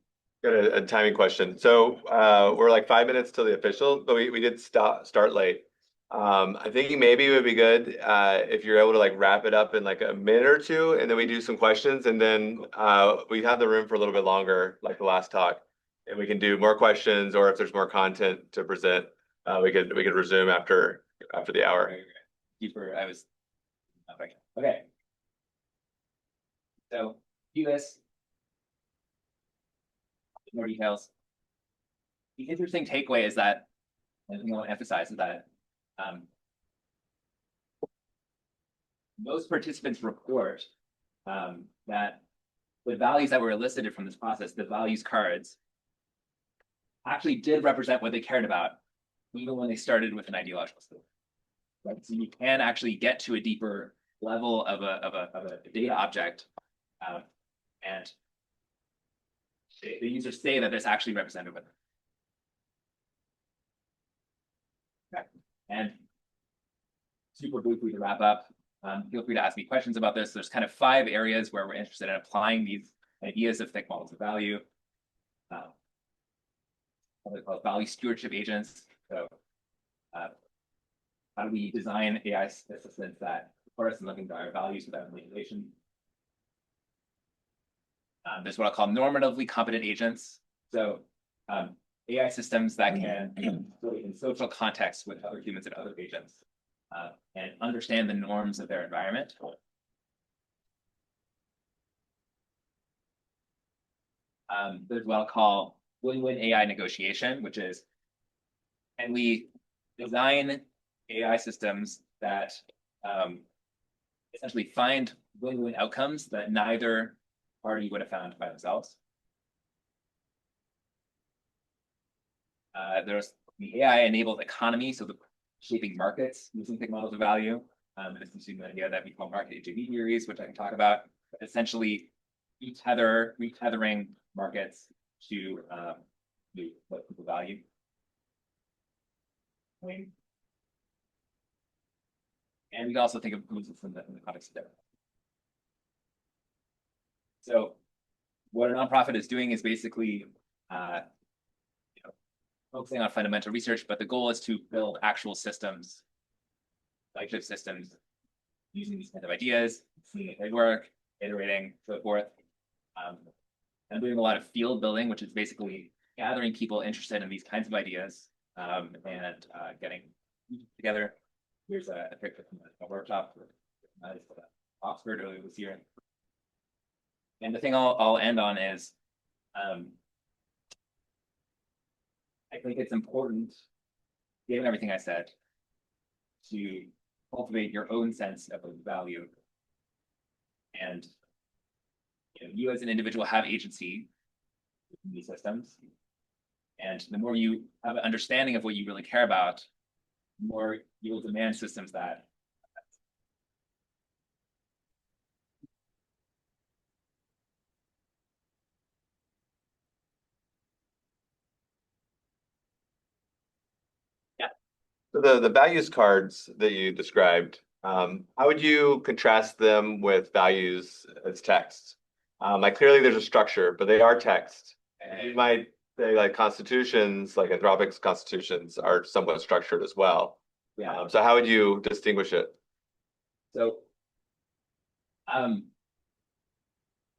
Got a timing question. So we're like 5 minutes till the official, but we did start late. I think maybe it would be good if you're able to like wrap it up in like a minute or two, and then we do some questions, and then we have the room for a little bit longer, like the last talk, and we can do more questions, or if there's more content to present, we could resume after the hour.
Deeper, I was okay. So do this. More details. The interesting takeaway is that, and I want to emphasize is that most participants report that the values that were elicited from this process, the values cards, actually did represent what they cared about, even when they started with an ideological state. Right? So you can actually get to a deeper level of a data object, and the users say that this actually represented with them. Okay. And super briefly to wrap up, feel free to ask me questions about this. There's kind of 5 areas where we're interested in applying these ideas of thick models of value. What they call value stewardship agents. So how do we design AI assistants that support us in living by our values without manipulation? There's what I'll call normatively competent agents. So AI systems that can in social contexts with other humans and other agents and understand the norms of their environment. There's what I'll call win-win AI negotiation, which is, can we design AI systems that essentially find win-win outcomes that neither party would have found by themselves. There's the AI-enabled economy, so the shaping markets using thick models of value. This is the idea that we call market intermediaries, which I can talk about. Essentially, retethering markets to what people value. And we can also think of movements in the context of that. So what a nonprofit is doing is basically focusing on fundamental research, but the goal is to build actual systems, flagship systems, using these kinds of ideas, seeing if they work, iterating, so forth. I'm doing a lot of field building, which is basically gathering people interested in these kinds of ideas and getting together. Here's a picture from a workshop at Oxford earlier this year. And the thing I'll end on is, I think it's important, given everything I said, to cultivate your own sense of value. And you as an individual have agency in these systems. And the more you have an understanding of what you really care about, the more you will demand systems that.
So the values cards that you described, how would you contrast them with values as text? Like clearly there's a structure, but they are text. And you might say like constitutions, like Anthropic's constitutions, are somewhat structured as well.
Yeah.
So how would you distinguish it?
So,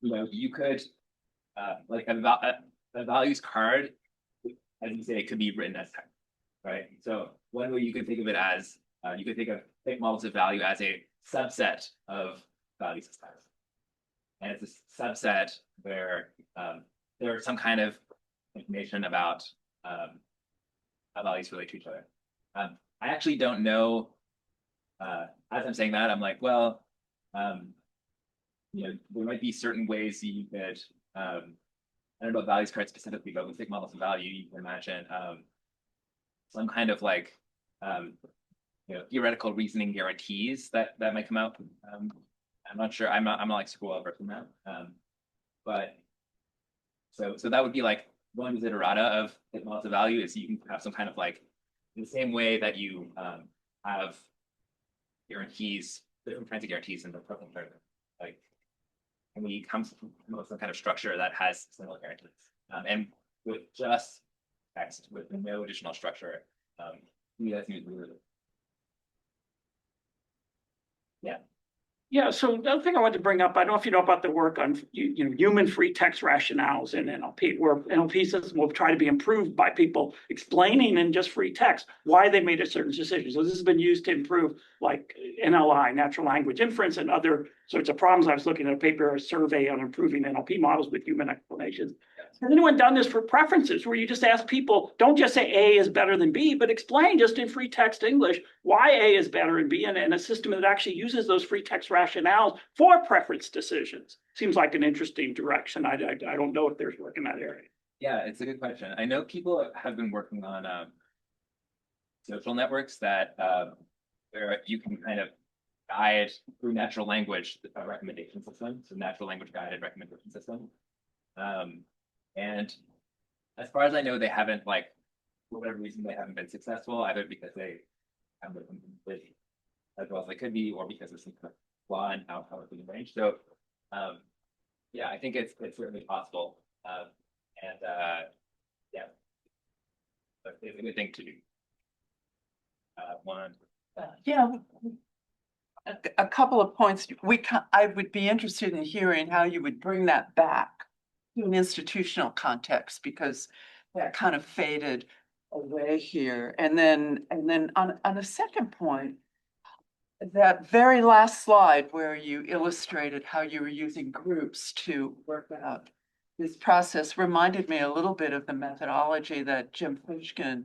you could like a values card, as you say, it could be written as text, right? So one way you could think of it as, you could think of thick models of value as a subset of value systems. And it's a subset where there's some kind of information about how values relate to each other. I actually don't know, as I'm saying that, I'm like, well, there might be certain ways you could, I don't know about values cards specifically, but with thick models of value, you can imagine some kind of like, theoretical reasoning guarantees that might come out. I'm not sure. I'm not like super well versed in that. But so that would be like one desiderata of lots of value is you can have some kind of like in the same way that you have guarantees, different kinds of guarantees in the present term. Like, and we come with some kind of structure that has similar guarantees. And with just text, with no additional structure, that seems really. Yeah.
Yeah, so the other thing I wanted to bring up, I don't know if you know about the work on human free text rationales in NLP, where NLP system will try to be improved by people explaining in just free text why they made a certain decision. So this has been used to improve like NLI, natural language inference, and other sorts of problems. I was looking at a paper, a survey on improving NLP models with human explanations. Has anyone done this for preferences where you just ask people, don't just say A is better than B, but explain just in free text English why A is better than B, and a system that actually uses those free text rationales for preference decisions? Seems like an interesting direction. I don't know if there's work in that area.
Yeah, it's a good question. I know people have been working on social networks that where you can kind of guide through natural language recommendation system, so natural language guided recommendation system. And as far as I know, they haven't like, for whatever reason, they haven't been successful, either because they haven't been completely as well as they could be, or because of some kind of flaw in how it's being arranged. So, yeah, I think it's certainly possible. Yeah, but it's a good thing to do.
Yeah, a couple of points. I would be interested in hearing how you would bring that back to an institutional context, because that kind of faded away here. And then on a second point, that very last slide where you illustrated how you were using groups to work out this process reminded me a little bit of the methodology that Jim Fishkin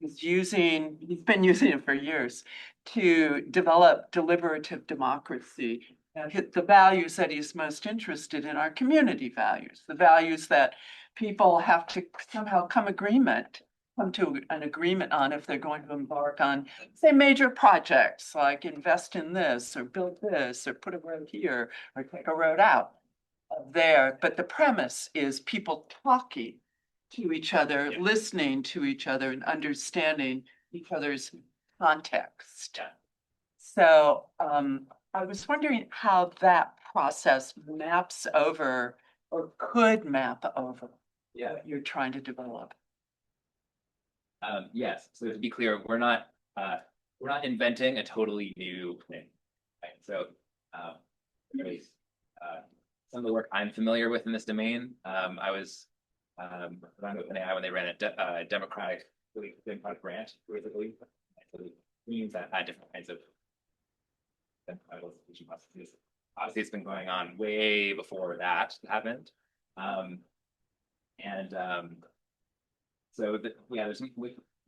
is using. He's been using it for years to develop deliberative democracy. And the values that he's most interested in are community values, the values that people have to somehow come to an agreement on if they're going to embark on, say, major projects like invest in this or build this or put a road here or take a road out there. But the premise is people talking to each other, listening to each other, and understanding each other's context. So I was wondering how that process maps over or could map over what you're trying to develop.
Yes, so to be clear, we're not inventing a totally new thing. Right? So some of the work I'm familiar with in this domain, I was around OpenAI when they ran a democratic grant, basically. So it means that had different kinds of solicitation processes. Obviously, it's been going on way before that happened. So there's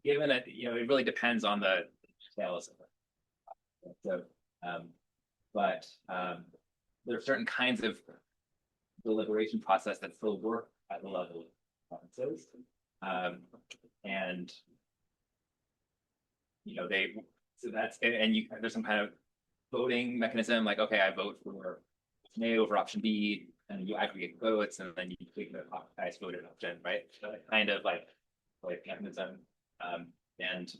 given it, it really depends on the details of it. So, but there are certain kinds of deliberation process that still work at the level of provinces, and there's some kind of voting mechanism, like, okay, I vote for option A over option B, and you aggregate votes, and then you take the highest voted option, right? So kind of like mechanism, and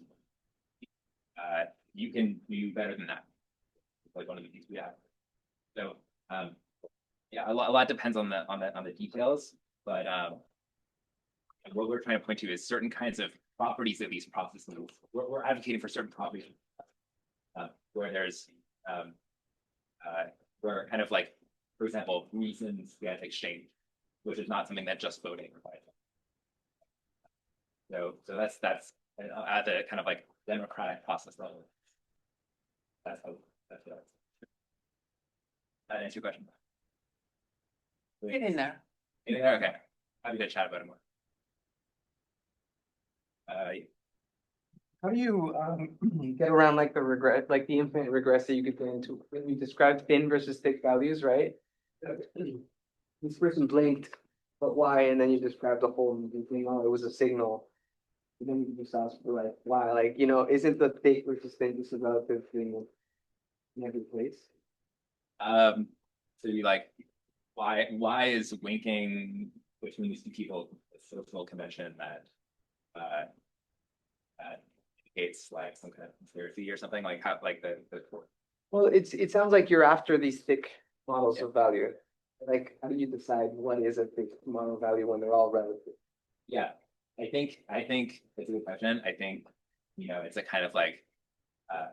you can do better than that. It's like one of the things we have. So yeah, a lot depends on the details, but what we're trying to point to is certain kinds of properties of these processes. We're advocating for certain properties where there's where kind of like, for example, reasons get exchanged, which is not something that just voting requires. So that's at the kind of like democratic process level. That's what that answer your question.
Get in there.
Okay. Happy to chat about it more.
How do you get around like the regret, like the infinite regress that you could get into when you described thin versus thick values, right? This person blinked, but why? And then you described the whole movie thing. Oh, it was a signal. And then you can just ask for like, why, like, isn't the thick versus thin just a relative thing in every place?
So you like, why is winking between these two people a social convention that that indicates like some kind of conspiracy or something, like how, like the
Well, it sounds like you're after these thick models of value. Like, how do you decide what is a thick model of value when they're all relative?
yeah, I think it's a good question. I think, it's a kind of like, uh,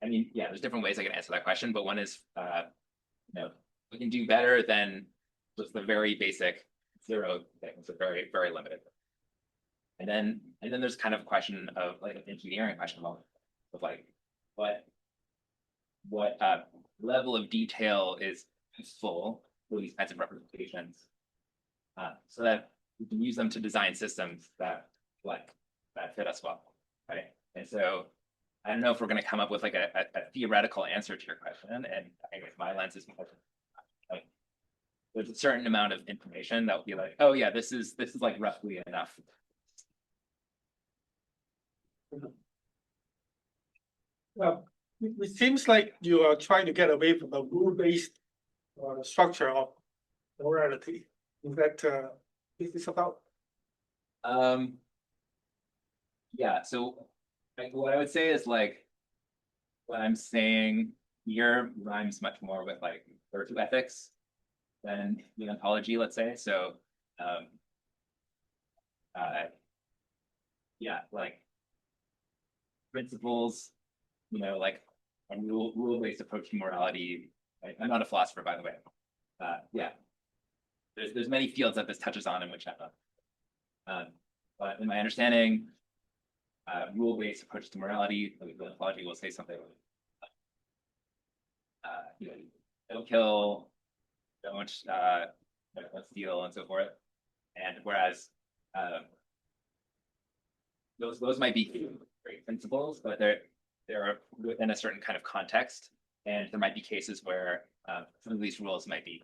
I mean, yeah, there's different ways I can answer that question, but one is, we can do better than just the very basic zero things, are very, very limited. And then there's kind of a question of like an engineering question of like, what level of detail is useful for these kinds of representations, so that we can use them to design systems that fit us well, right? And so I don't know if we're going to come up with like a theoretical answer to your question, and I guess my lens is more like there's a certain amount of information that will be like, oh yeah, this is like roughly enough.
It seems like you are trying to get away from the rule-based structure of morality. Is that is this about?
Yeah, so like what I would say is like what I'm saying here rhymes much more with like virtue ethics than the ontology, let's say. So yeah, like principles, like a rule-based approach to morality. I'm not a philosopher, by the way. Yeah, there's many fields that this touches on in which I'm not. But in my understanding, rule-based approach to morality, like the ontology will say something like, don't kill, don't steal, and so forth. And whereas those might be great principles, but they're within a certain kind of context, and there might be cases where some of these rules might be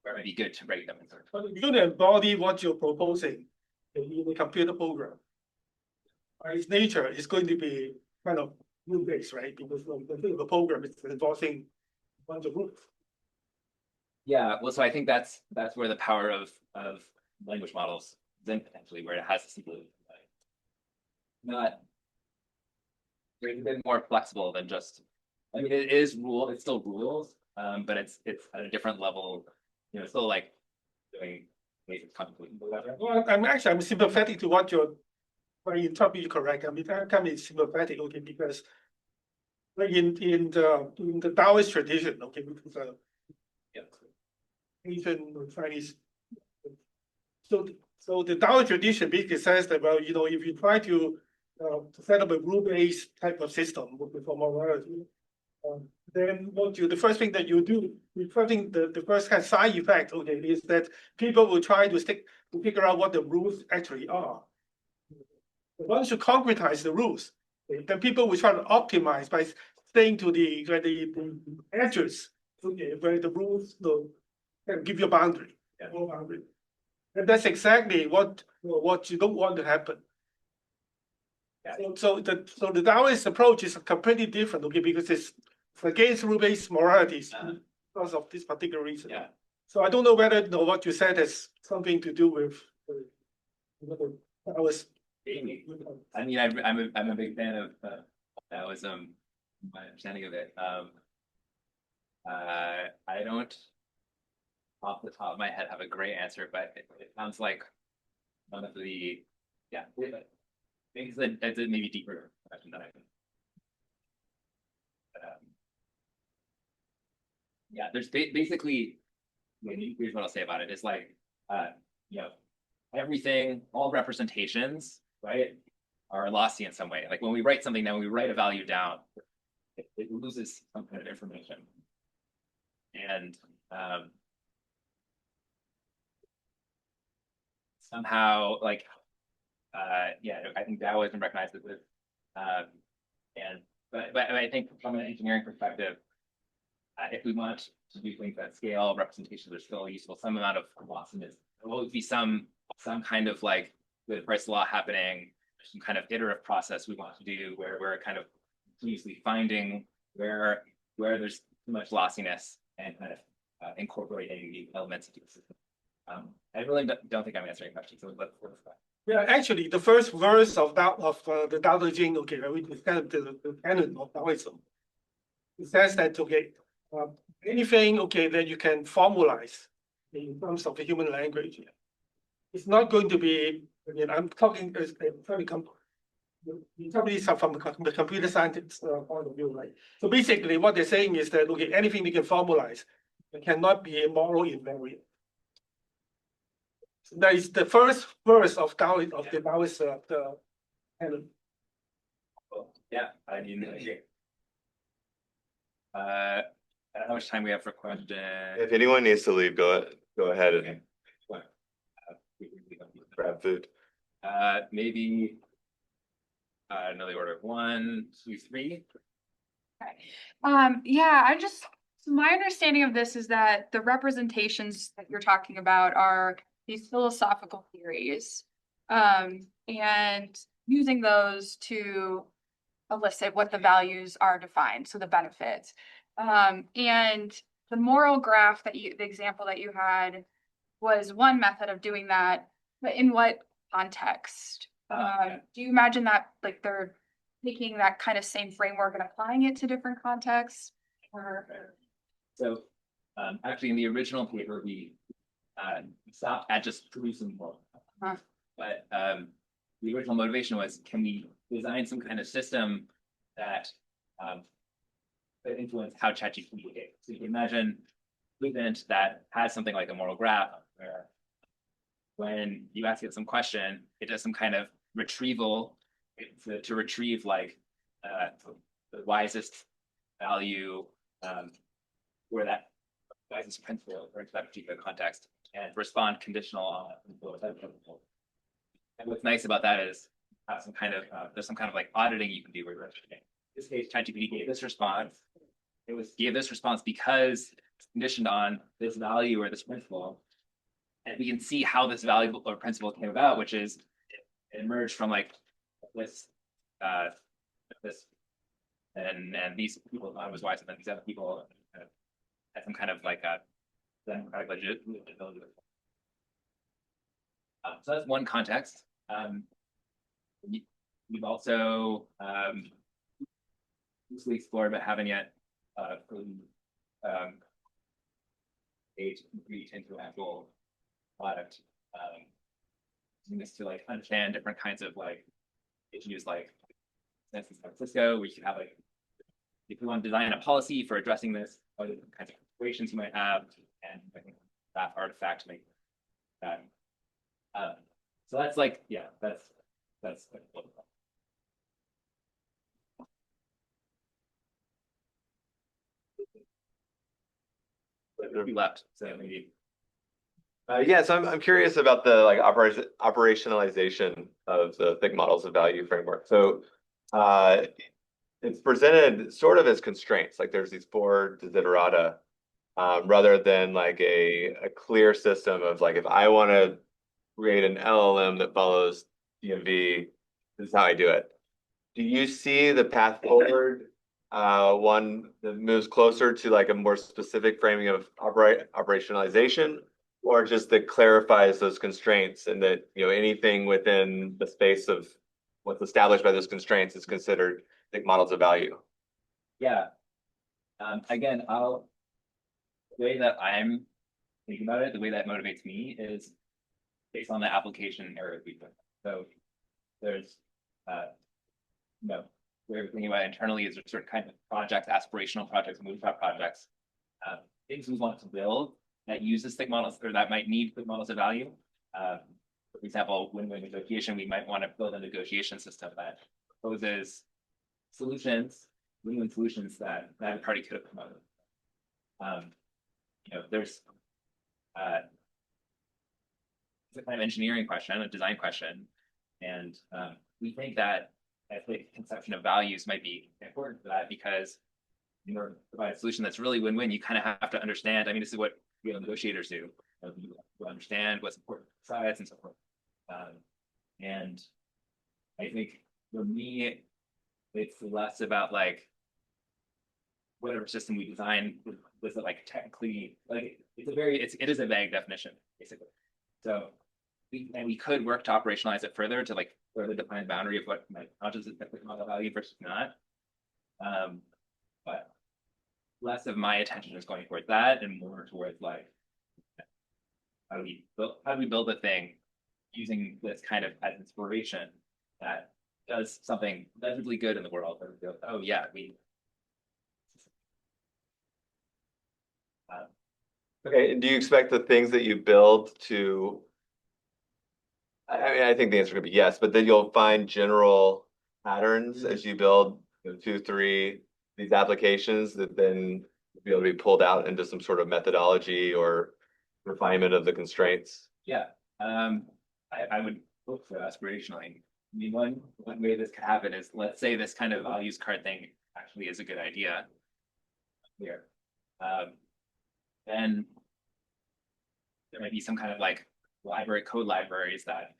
where it might be good to break them.
But if you embody what you're proposing in a computer program, by its nature, it's going to be kind of rule-based, right? Because the program is enforcing a bunch of rules.
Yeah, well, so I think that's where the power of language models is in, potentially, where it has to simply not a bit more flexible than just. I mean, it is it's still rules, but it's at a different level. Still like doing basic contemplating, whatever.
Well, I'm sympathetic to what you're. Well, you interpret you correct. I mean, that can be sympathetic, okay, because like in the Taoist tradition, okay, because Asian or Chinese. So the Taoist tradition basically says that, well, if you try to set up a rule-based type of system for morality, then the first thing that you do, the first kind of side effect, okay, is that people will try to figure out what the rules actually are. Once you concretize the rules, then people will try to optimize by staying to the edges, okay, where the rules can give you a boundary, no boundary. And that's exactly what you don't want to happen.
Yeah.
So the Taoist approach is completely different, okay, because it's against rule-based moralities because of this particular reason.
Yeah.
So I don't know whether what you said has something to do with Taoist.
I mean, I'm a big fan of Taoism. My understanding of it. I don't, off the top of my head, have a great answer, but it sounds like one of the I think it's a maybe deeper question that I can. Yeah, there's basically, here's what I'll say about it. It's like, everything, all representations, right, are lossy in some way. Like when we write something down, when we write a value down, it loses some kind of information. And somehow, like, I think Taoism recognizes this. But I think from an engineering perspective, if we want to do things at scale, representations are still useful, some amount of lossiness. There will always be some kind of like with price law happening, some kind of iterative process we want to do where we're kind of continuously finding where there's too much lossiness and kind of incorporating the elements into the system. I really don't think I'm answering questions, so let's go.
Yeah, actually, the first verse of that the Tao Te Ching, okay, we discussed the canon of Taoism. It says that anything that you can formalize in terms of the human language, it's not going to be. Again, I'm talking as very probably from the computer scientist point of view, right? So basically, what they're saying is that anything we can formalize, it cannot be a moral invariant. That is the first verse of the Taoist canon.
Yeah, I mean, I don't know how much time we have for questions.
If anyone needs to leave, go ahead and
Okay.
grab food.
Maybe another order of 1, 2, 3.
Yeah, so my understanding of this is that the representations that you're talking about are these philosophical theories, and using those to elicit what the values are defined, so the benefits. And the moral graph the example that you had was one method of doing that, but in what context? Do you imagine that like they're taking that kind of same framework and applying it to different contexts? Or
So actually in the original paper, we stopped at just producing more. But the original motivation was, can we design some kind of system that could influence how ChatGPT behaves? So you can imagine an event that has something like a moral graph where when you ask it some question, it does some kind of retrieval to retrieve like the wisest value, where that wisest principle or into that particular context, and respond conditional on that principle. And what's nice about that is have some kind of there's some kind of like auditing you can do where you're in this case ChatGPT gave this response. Gave this response because it's conditioned on this value or this principle. And we can see how this value or principle came about, which is it emerged from like this and these people thought it was wiser than these other people had some kind of like a democratic legitimacy. So that's one context. We've also loosely explored, but haven't yet reach into actual product. Using this to like understand different kinds of like issues, like in San Francisco, we should have like if we want to design a policy for addressing this, what are the kinds of situations you might have, and I think that artifact to make that. So that's like, yeah, that's like, we left, so maybe.
Yeah, so I'm curious about the like operationalization of the thick models of value framework. So it's presented sort of as constraints, like there's these 4 desiderata, rather than like a clear system of like if I want to create an LLM that follows DMV, this is how I do it. Do you see the path forward, one that moves closer to like a more specific framing of operationalization, or just that clarifies those constraints and that anything within the space of what's established by those constraints is considered thick models of value?
Yeah. Again, the way that I'm thinking about it, the way that motivates me is based on the application area we put. So there's, we're thinking about internally is there certain kind of projects, aspirational projects, moonshot projects, things we want to build that uses thick models or that might need thick models of value. For example, when we're in negotiation, we might want to build a negotiation system that proposes solutions, win-win solutions that neither party could have come up with. There's it's a kind of engineering question, a design question, and we think that ethic conception of values might be important for that because in order to provide a solution that's really win-win, you kind of have to understand. I mean, this is what negotiators do. You understand what's important for sides and so forth. And I think for me, it's less about like whatever system we design was it like technically like it is a vague definition basically. So we could work to operationalize it further to like further define the boundary of what might not just model value versus not. But less of my attention is going towards that and more towards like how do we build a thing using this kind of as inspiration that does something relatively good in the world. Oh yeah,
Okay, and do you expect the things that you build to? I mean, I think the answer could be yes, but then you'll find general patterns as you build 2, 3 these applications that then be able to be pulled out into some sort of methodology or refinement of the constraints.
Yeah, I would hope so aspirationally. I mean, one way this could happen is let's say this kind of values card thing actually is a good idea. Here, then there might be some kind of like code libraries that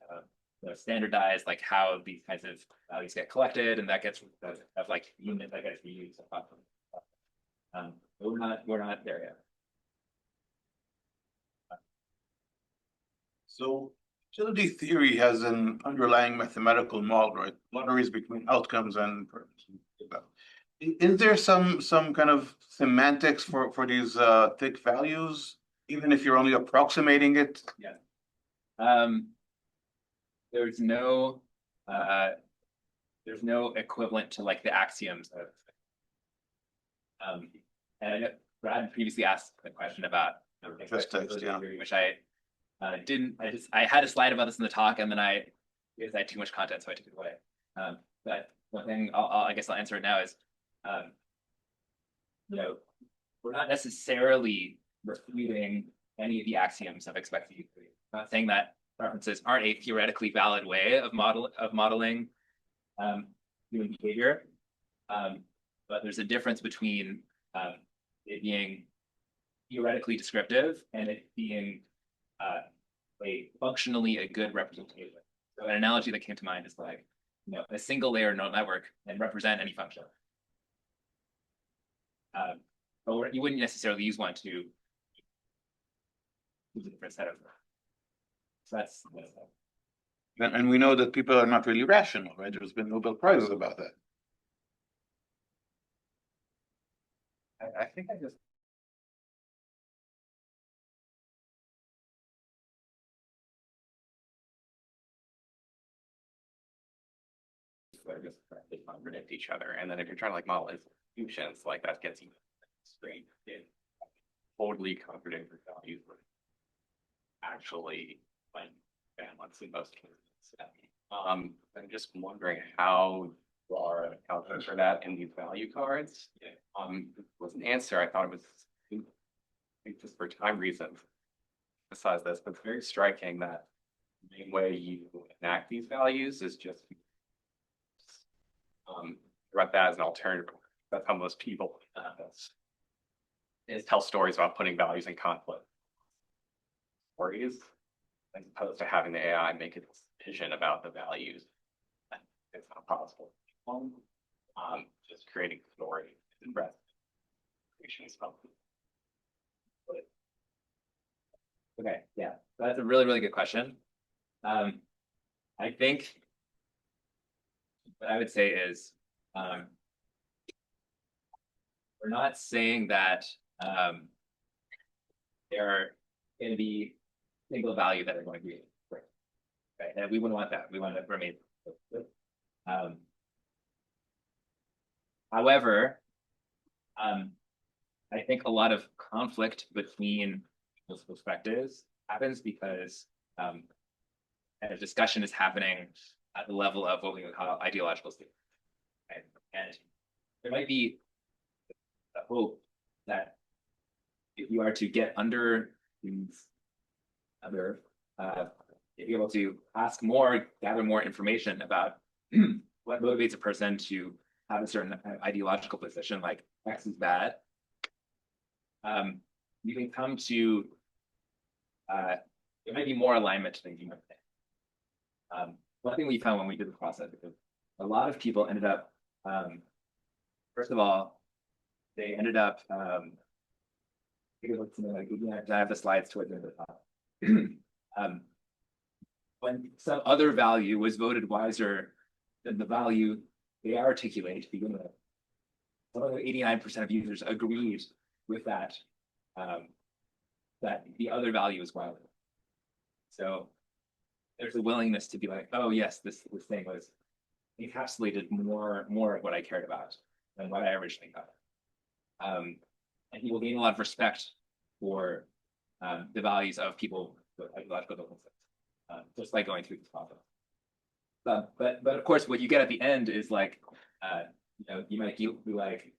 standardize like how these kinds of values get collected, and that gets of like unit that gets reused. But we're not there yet.
So utility theory has an underlying mathematical model, right? Boundaries between outcomes and purposes. Is there some kind of semantics for these thick values, even if you're only approximating it?
Yeah. There's no equivalent to like the axioms of and I know Brad previously asked a question about
Just text, yeah.
which I didn't. I had a slide about this in the talk, and then because I had too much content, so I took it away. But one thing I guess I'll answer it now is, we're not necessarily refuting any of the axioms of expected utility. I'm not saying that preferences aren't a theoretically valid way of modeling human behavior, but there's a difference between it being theoretically descriptive and it being functionally a good representation. So an analogy that came to mind is like, a single layer neural network can represent any function. But you wouldn't necessarily use one to use a different set of. So that's
And we know that people are not really rational, right? There's been Nobel Prizes about that.
I think I just.
They contradict each other, and then if you're trying to like model institutions, like that gets even strange. It totally contradictory values, but actually like balance in most cases. I'm just wondering how you are accounting for that in these value cards. It was an answer. I thought it was, I think just for time reasons. Besides this, but it's very striking that the main way you enact these values is just about that as an alternative. That's how most people is tell stories about putting values in conflict. Stories, as opposed to having the AI make a decision about the values. It's not possible. Just creating stories and breadth.
Okay, yeah, that's a really, really good question. I think what I would say is, we're not saying that there are going to be single value that are going to be right. Okay, and we wouldn't want that. We want to remain. However, I think a lot of conflict between those perspectives happens because a discussion is happening at the level of what we would call ideological state. Right? And there might be a hope that if you are to get under these other, if you're able to ask more, gather more information about what motivates a person to have a certain ideological position, like X is bad, you can come to, there might be more alignment than you might think. One thing we found when we did the process, because a lot of people ended up, first of all, they ended up, I think it looks something like, I have the slides towards the end of the top. When some other value was voted wiser than the value they articulate to begin with, 89% of users agreed with that, that the other value is wiser. So there's a willingness to be like, oh yes, this thing was encapsulated more of what I cared about than what I originally thought. And he will gain a lot of respect for the values of people with ideological differences, just by going through this process. But of course, what you get at the end is like, you might be like,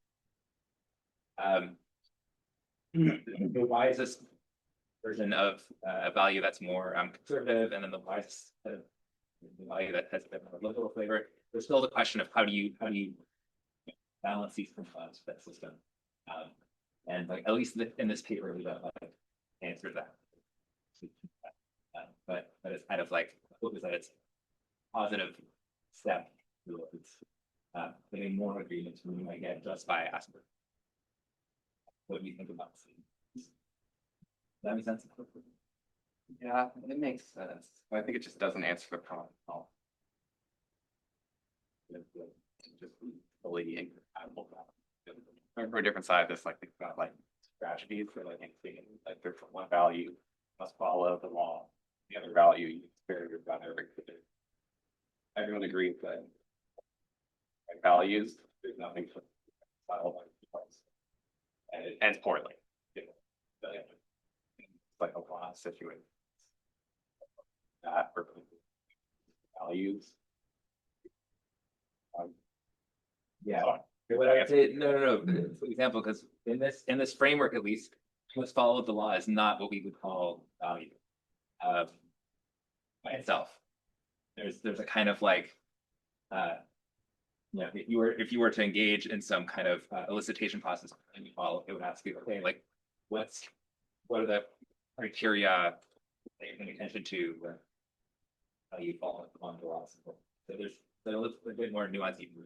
the wisest version of a value that's more conservative, and then the wisest the value that has a bit more liberal flavor. There's still the question of how do you balance these components of that system, and like at least in this paper we don't like answer that. But it's kind of like the hope is that it's a positive step towards getting more agreement than we might get just by asking. What do you think about this? Does that make sense?
Yeah, it makes sense. I think it just doesn't answer the problem at all. Just fully incompatible. For a different side, this like think about like strategies for like anything. Like there's one value must follow the law. The other value you very about everything. Everyone agrees that like, values, there's nothing to follow and it ends poorly. It's like a lot of situations. That for values.
Yeah. What I would say, no. For example, because in this framework, at least, must follow the law is not what we would call value by itself. There's a kind of like, if you were to engage in some kind of elicitation process and you follow, it would ask you, okay, like what are the criteria that you're paying attention to when how you follow along the laws? So there's a bit more nuance even.